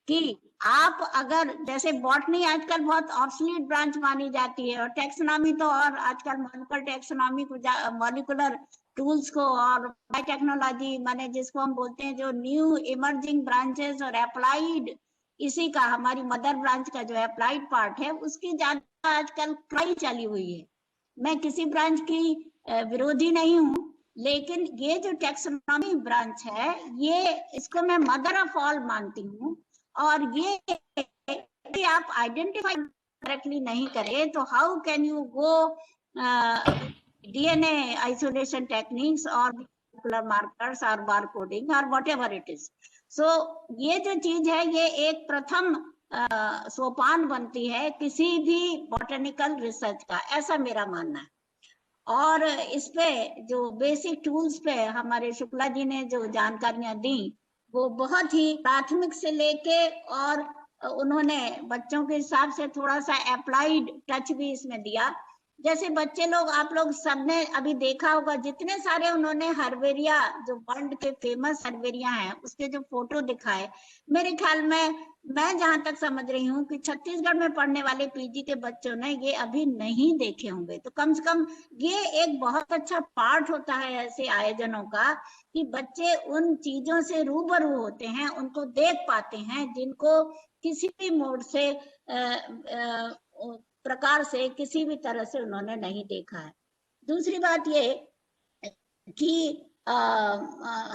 कि आप अगर, जैसे बॉटनी आजकल बहुत ऑब्सोलीट ब्रांच मानी जाती है, और टेक्सोनॉमी तो और आजकल मॉलिक्यूलर टेक्सोनॉमी को, मॉलिक्यूलर टूल्स को, और बायोटेक्नोलॉजी माने जिसको हम बोलते हैं जो न्यू इमर्जिंग ब्रांचेस, और अप्लाइड, इसी का हमारी मदर ब्रांच का जो अप्लाइड पार्ट है उसकी ज्यादा आजकल पढ़ाई चली हुई है। मैं किसी ब्रांच की विरोधी नहीं हूँ, लेकिन ये जो टेक्सोनॉमी ब्रांच है, ये इसको मैं मदर ऑफ ऑल मानती हूँ। और ये आप आइडेंटिफाई करेक्टली नहीं करें तो how can you go DNA isolation techniques और मार्कर्स और बार कोडिंग और व्हाटएवर इट इज। सो ये जो चीज है, ये एक प्रथम सोपान बनती है किसी भी बॉटनिकल रिसर्च का, ऐसा मेरा मानना है। और इस पे जो बेसिक टूल्स पे हमारे शुक्ला जी ने जो जानकारियां दी वो बहुत ही प्राथमिक से लेके और उन्होंने बच्चों के हिसाब से थोड़ा सा अप्लाइड टच भी इसमें दिया। जैसे बच्चे लोग, आप लोग सबने अभी देखा होगा, जितने सारे उन्होंने हर्बेरिया, जो वर्ल्ड के फेमस हर्बेरिया हैं, उसके जो फोटो दिखाए, मेरे ख्याल में, मैं जहां तक समझ रही हूँ कि छत्तीसगढ़ में पढ़ने वाले पीजी के बच्चों ने ये अभी नहीं देखे होंगे। तो कम से कम ये एक बहुत अच्छा पार्ट होता है ऐसे आयोजनों का, कि बच्चे उन चीजों से रूबरू होते हैं, उनको देख पाते हैं जिनको किसी भी मोड से प्रकार से, किसी भी तरह से उन्होंने नहीं देखा है। दूसरी बात ये कि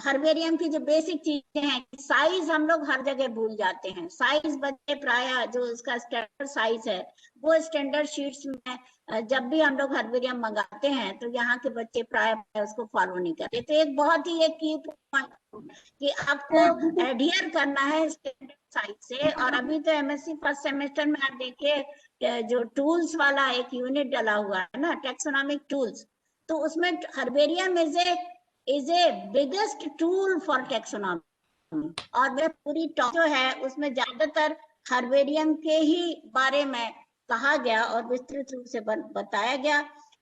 हर्बेरियम की जो बेसिक चीजें हैं, साइज हम लोग हर जगह भूल जाते हैं। साइज बच्चे प्राय जो इसका स्टैंडर्ड साइज है, वो स्टैंडर्ड शीट्स में जब भी हम लोग हर्बेरियम मंगाते हैं तो यहाँ के बच्चे प्राय उसको फॉलो नहीं करते। तो एक बहुत ही एक की पॉइंट कि आपको एडहियर करना है स्टैंडर्ड साइज से। और अभी तो एमएससी फर्स्ट सेमेस्टर में आप देखिए जो टूल्स वाला एक यूनिट डला हुआ है ना, टैक्सोनॉमिक टूल्स, तो उसमें herbarium is a biggest tool for taxonomy. और वह पूरी टॉप जो है उसमें ज्यादातर हर्बेरियम के ही बारे में कहा गया और विस्तृत रूप से बताया गया।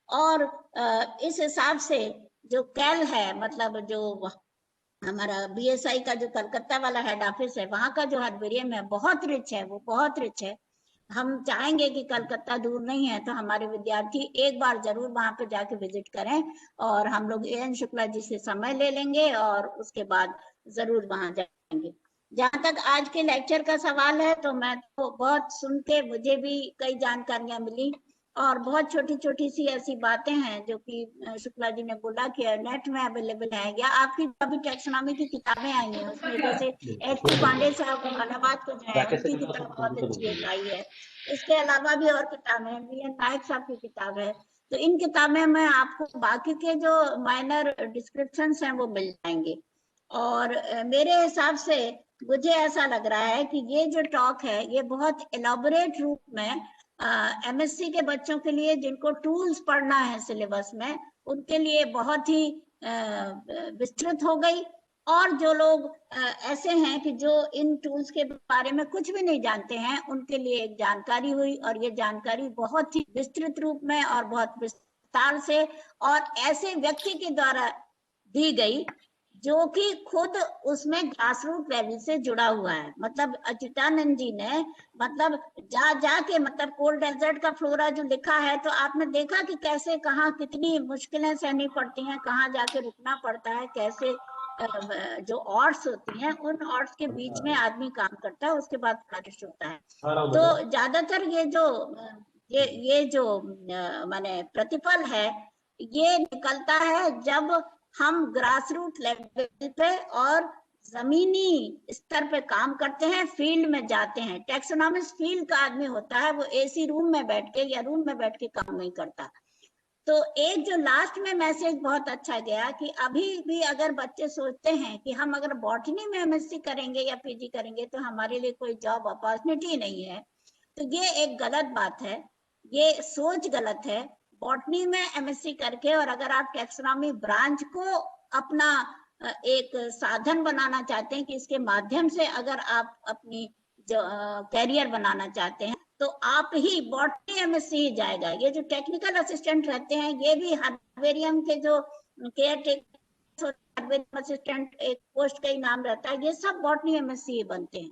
और इस हिसाब से जो कैल है, मतलब जो हमारा बीएसआई का जो कलकत्ता वाला हेड ऑफिस है, वहां का जो हर्बेरियम है बहुत रिच है, वो बहुत रिच है। हम चाहेंगे कि कलकत्ता दूर नहीं है, तो हमारे विद्यार्थी एक बार जरूर वहां पे जाके विजिट करें, और हम लोग एएन शुक्ला जी से समय ले लेंगे और उसके बाद जरूर वहां जाएंगे। जहां तक आज के लेक्चर का सवाल है, तो मैं तो बहुत सुन के मुझे भी कई जानकारियां मिली, और बहुत छोटी छोटी सी ऐसी बातें हैं जो कि शुक्ला जी ने बोला कि नेट में अवेलेबल है, या आपकी अभी टैक्सोनॉमी की किताबें आई हैं उसमें, जैसे एच पांडे साहब इलाहाबाद को जो है उनकी किताब बहुत अच्छी एक आई है। इसके अलावा भी और किताबें हैं, वीएन नायक साहब की किताब है। तो इन किताबें में आपको बाकी के जो माइनर डिस्क्रिप्शंस हैं वो मिल जाएंगे। और मेरे हिसाब से मुझे ऐसा लग रहा है कि ये जो टॉक है ये बहुत एलॉबरेट रूप में एमएससी के बच्चों के लिए, जिनको टूल्स पढ़ना है सिलेबस में, उनके लिए बहुत ही विस्तृत हो गई। और जो लोग ऐसे हैं कि जो इन टूल्स के बारे में कुछ भी नहीं जानते हैं, उनके लिए एक जानकारी हुई, और ये जानकारी बहुत ही विस्तृत रूप में और बहुत विस्तार से और ऐसे व्यक्ति के द्वारा दी गई जो कि खुद उसमें ग्रासरूट लेवल से जुड़ा हुआ है। मतलब अच्युतानंद जी ने मतलब जाके मतलब कोल्ड डेजर्ट का फ्लोरा जो लिखा है, तो आपने देखा कि कैसे कहाँ कितनी मुश्किलें सहनी पड़ती हैं, कहाँ जाके रुकना पड़ता है, कैसे जो ऑर्ड्स होती हैं उन ऑर्ड्स के बीच में आदमी काम करता है, उसके बाद बारिश होता है। तो ज्यादातर ये जो माने प्रतिफल है ये निकलता है जब हम ग्रास रूट लेवल पे और जमीनी स्तर पे काम करते हैं, फील्ड में जाते हैं। टैक्सोनॉमिस्ट फील्ड का आदमी होता है, वो एसी रूम में बैठ के या रूम में बैठ के काम नहीं करता। तो एक जो लास्ट में मैसेज बहुत अच्छा गया कि अभी भी अगर बच्चे सोचते हैं कि हम अगर बॉटनी में एमएससी करेंगे या पीजी करेंगे तो हमारे लिए कोई जॉब अपॉर्चुनिटी नहीं है, तो ये एक गलत बात है, ये सोच गलत है। बॉटनी में एमएससी करके और अगर आप टैक्सोनॉमी ब्रांच को अपना एक साधन बनाना चाहते हैं कि इसके माध्यम से अगर आप अपनी जो कैरियर बनाना चाहते हैं, तो आप ही बॉटनी एमएससी ही जाएगा। ये जो टेक्निकल असिस्टेंट रहते हैं, ये भी हर्बेरियम के जो केयर टेकर हर्बेरियम असिस्टेंट एक पोस्ट का ही नाम रहता है, ये सब बॉटनी एमएससी ही बनते हैं।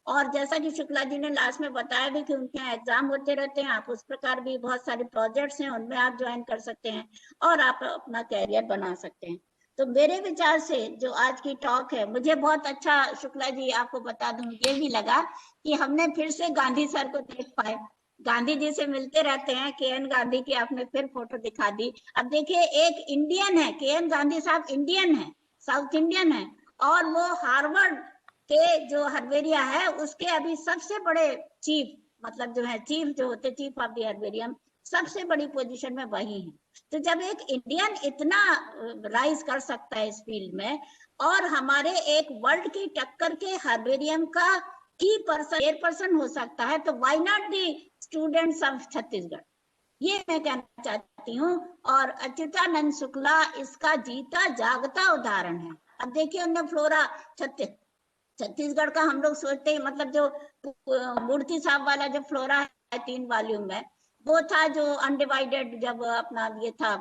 और जैसा कि शुक्ला जी ने लास्ट में बताया भी कि उनके यहाँ एग्जाम होते रहते हैं, आप उस प्रकार भी बहुत सारे प्रोजेक्ट्स हैं उनमें आप ज्वाइन कर सकते हैं और आप अपना कैरियर बना सकते हैं। तो मेरे विचार से जो आज की टॉक है, मुझे बहुत अच्छा, शुक्ला जी आपको बता दूं, ये भी लगा कि हमने फिर से गांधी सर को देख पाए। गांधी जी से मिलते रहते हैं, केएन गांधी की आपने फिर फोटो दिखा दी। अब देखिए एक इंडियन है, केएन गांधी साहब इंडियन है, साउथ इंडियन है, और वो हार्वर्ड के जो हर्बेरिया है उसके अभी सबसे बड़े चीफ, मतलब जो है चीफ जो होते चीफ ऑफ द हर्बेरियम, सबसे बड़ी पोजीशन में वही है। तो जब एक इंडियन इतना राइज कर सकता है इस फील्ड में, और हमारे एक वर्ल्ड की टक्कर के हर्बेरियम का की पर्सन हो सकता है, तो why not the students of Chhattisgarh, ये मैं कहना चाहती हूँ। और अच्युतानंद शुक्ला इसका जीता जागता उदाहरण है। अब देखिए उन्होंने फ्लोरा छत्तीसगढ़ का हम लोग सोचते हैं, मतलब जो मूर्ति साहब वाला जो फ्लोरा है 3 वॉल्यूम में, वो था जो अनडिवाइडेड, जब अपना ये था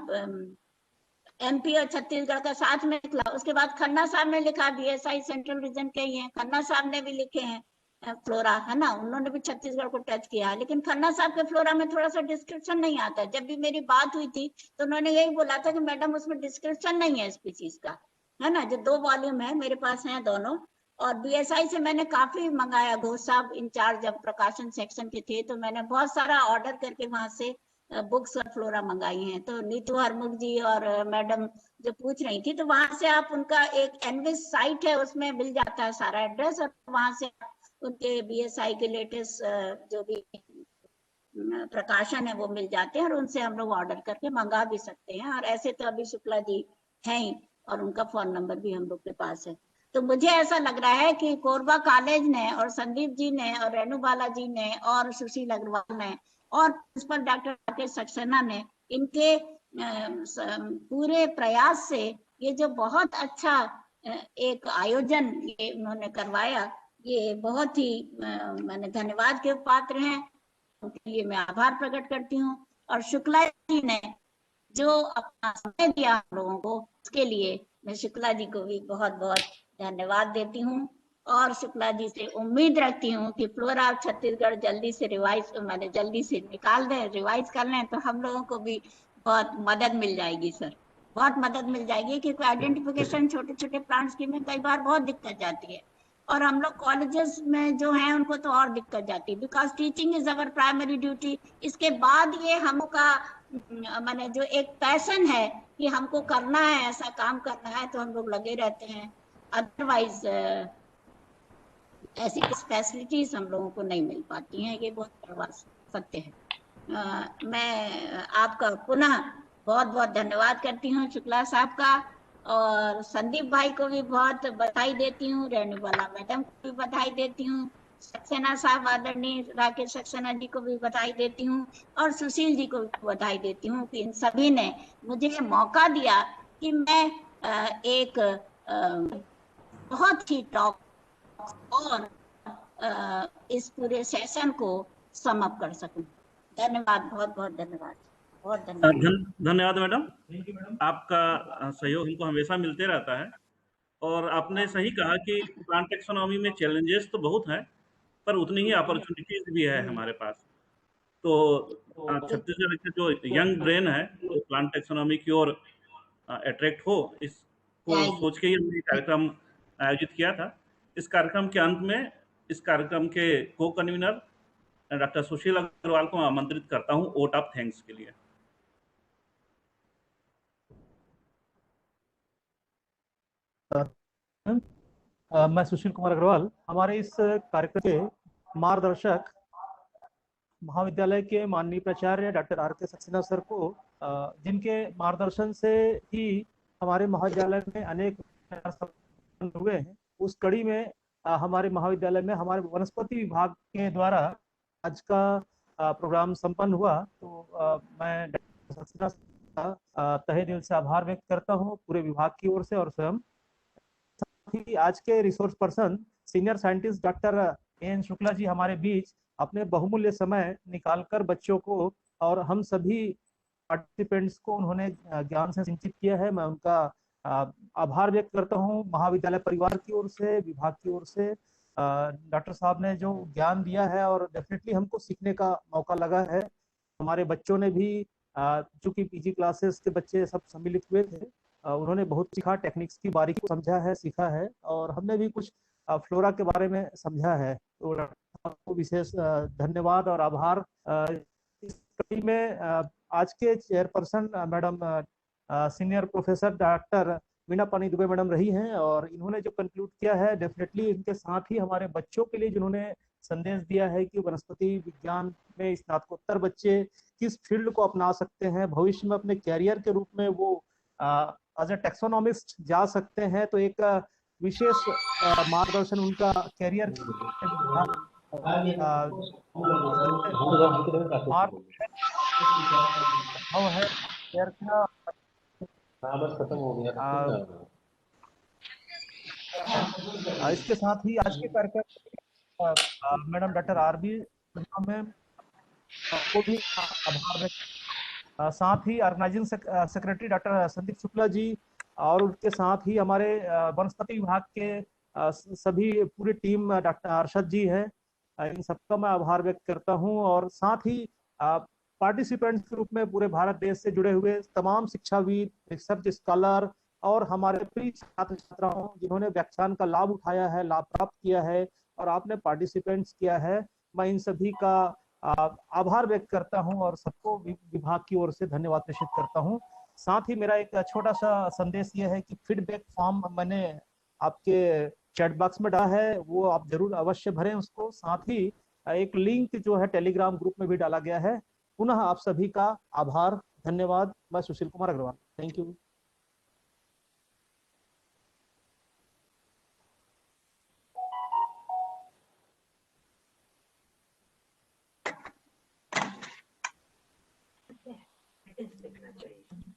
एमपी और छत्तीसगढ़ का साथ में निकला। उसके बाद खन्ना साहब ने लिखा, बीएसआई सेंट्रल रीजन के ही हैं, खन्ना साहब ने भी लिखे हैं फ्लोरा, है ना, उन्होंने भी छत्तीसगढ़ को टच किया। लेकिन खन्ना साहब के फ्लोरा में थोड़ा सा डिस्क्रिप्शन नहीं आता। जब भी मेरी बात हुई थी तो उन्होंने यही बोला था कि मैडम उसमें डिस्क्रिप्शन नहीं है स्पीसीज का, है ना। जो 2 वॉल्यूम है मेरे पास हैं दोनों, और बीएसआई से मैंने काफी मंगाया। घोष साहब इंचार्ज जब प्रकाशन सेक्शन के थे तो मैंने बहुत सारा ऑर्डर करके वहां से बुक्स और फ्लोरा मंगाई हैं। तो नीतू हरमुख जी और मैडम जो पूछ रही थी, तो वहां से आप उनका एक एनविस साइट है, उसमें मिल जाता है सारा एड्रेस, और वहां से उनके बीएसआई के लेटेस्ट जो भी प्रकाशन है वो मिल जाते हैं, और उनसे हम लोग ऑर्डर करके मंगा भी सकते हैं। और ऐसे तो अभी शुक्ला जी हैं ही, और उनका फोन नंबर भी हम लोग के पास है। तो मुझे ऐसा लग रहा है कि कोरबा कॉलेज ने और संदीप जी ने और रेणु बाला जी ने और सुशील अग्रवाल ने और प्रिंसिपल डॉक्टर राकेश सक्सेना ने, इनके पूरे प्रयास से ये जो बहुत अच्छा एक आयोजन ये उन्होंने करवाया, ये बहुत ही मैंने धन्यवाद के पात्र हैं, उनके लिए मैं आभार प्रकट करती हूँ। और शुक्ला जी ने जो अपना समय दिया हम लोगों को, उसके लिए मैं शुक्ला जी को भी बहुत बहुत धन्यवाद देती हूँ। और शुक्ला जी से उम्मीद रखती हूँ कि फ्लोरा ऑफ छत्तीसगढ़ जल्दी से जल्दी से निकाल दें, रिवाइज कर लें, तो हम लोगों को भी बहुत मदद मिल जाएगी सर, बहुत मदद मिल जाएगी। क्योंकि आइडेंटिफिकेशन छोटे छोटे प्लांट्स की में कई बार बहुत दिक्कत जाती है, और हम लोग कॉलेजेस में जो हैं उनको तो और दिक्कत जाती है, because teaching is our primary duty. इसके बाद ये हम का माने जो एक पैशन है कि हमको करना है, ऐसा काम करना है, तो हम लोग लगे रहते हैं। अदरवाइज ऐसी फैसिलिटीज हम लोगों को नहीं मिल पाती हैं, ये बहुत बड़ा सत्य है। मैं आपका पुनः बहुत बहुत धन्यवाद करती हूँ शुक्ला साहब का, और संदीप भाई को भी बहुत बधाई देती हूँ, रेणुबाला मैडम को भी बधाई देती हूँ, सक्सेना साहब आदरणीय राकेश सक्सेना जी को भी बधाई देती हूँ, और सुशील जी को भी बधाई देती हूँ कि इन सभी ने मुझे मौका दिया कि मैं एक बहुत ही टॉक और इस पूरे सेशन को समअप कर सकूं। धन्यवाद, बहुत बहुत धन्यवाद, बहुत धन्यवाद। धन्यवाद मैडम, आपका सहयोग हमको हमेशा मिलते रहता है। और आपने सही कहा कि प्लांट टेक्सोनॉमी में चैलेंजेस तो बहुत हैं, पर उतनी ही अपॉर्चुनिटीज भी है हमारे पास। तो छत्तीसगढ़ के जो यंग ब्रेन है तो प्लांट टेक्सोनॉमी की ओर अट्रैक्ट हो, इसको सोच के ही हमने कार्यक्रम आयोजित किया था। इस कार्यक्रम के अंत में इस कार्यक्रम के को कन्वीनर डॉक्टर सुशील अग्रवाल को आमंत्रित करता हूं वोट ऑफ थैंक्स के लिए। मैं सुशील कुमार अग्रवाल, हमारे इस कार्यक्रम के मार्गदर्शक महाविद्यालय के माननीय प्राचार्य डॉक्टर आर.के. सक्सेना सर को, जिनके मार्गदर्शन से ही हमारे महाविद्यालय में अनेक हुए हैं, उस कड़ी में हमारे महाविद्यालय में हमारे वनस्पति विभाग के द्वारा आज का प्रोग्राम संपन्न हुआ। तो मैं डॉक्टर सक्सेना का तहे दिल से आभार व्यक्त करता हूँ पूरे विभाग की ओर से, और स्वयं आज के resource person senior scientist doctor N Shukla ji हमारे बीच अपने बहुमूल्य समय निकालकर बच्चों को और हम सभी पार्टिसिपेंट्स को उन्होंने ज्ञान से सिंचित किया है। मैं उनका आभार व्यक्त करता हूं महाविद्यालय परिवार की ओर से, विभाग की ओर से। डॉक्टर साहब ने जो ज्ञान दिया है और डेफिनेटली हमको सीखने का मौका लगा है। हमारे बच्चों ने भी, चूंकि पीजी क्लासेस के बच्चे सब सम्मिलित हुए थे, उन्होंने बहुत सीखा, टेक्निक्स की बारीकी को समझा है, सीखा है, और हमने भी कुछ फ्लोरा के बारे में समझा है। तो आपको विशेष धन्यवाद और आभार। इस कड़ी में आज के chairperson madam senior professor doctor Beena Pani Dubey madam रही हैं, और इन्होंने जो कंक्लूड किया है डेफिनेटली इनके साथ ही हमारे बच्चों के लिए जिन्होंने संदेश दिया है कि वनस्पति विज्ञान में स्नातकोत्तर बच्चे किस फील्ड को अपना सकते हैं, भविष्य में अपने कैरियर के रूप में वो एज ए टेक्सोनॉमिस्ट जा सकते हैं। तो एक विशेष मार्गदर्शन उनका कैरियर इसके साथ ही आज के कार्यक्रम मैडम डॉक्टर आरबी मैम को भी आभार व्यक्त, साथ ही organising secretary doctor Sandeep Shukla ji और उनके साथ ही हमारे वनस्पति विभाग के सभी पूरी टीम डॉक्टर अरशद जी है, इन सबका मैं आभार व्यक्त करता हूं। और साथ ही पार्टिसिपेंट्स के रूप में पूरे भारत देश से जुड़े हुए तमाम शिक्षाविद, रिसर्च स्कॉलर और हमारे प्रिय छात्र छात्राओं जिन्होंने व्याख्यान का लाभ उठाया है, लाभ प्राप्त किया है और आपने पार्टिसिपेंट्स किया है, मैं इन सभी का आभार व्यक्त करता हूं और सबको विभाग की ओर से धन्यवाद प्रेषित करता हूं। साथ ही मेरा एक छोटा सा संदेश ये है कि फीडबैक फॉर्म मैंने आपके चैट बॉक्स में डाला है, वो आप जरूर अवश्य भरें उसको। साथ ही एक लिंक जो है टेलीग्राम ग्रुप में भी डाला गया है। पुनः आप सभी का आभार, धन्यवाद। मैं सुशील कुमार अग्रवाल, थैंक यू। देखना चाहिए।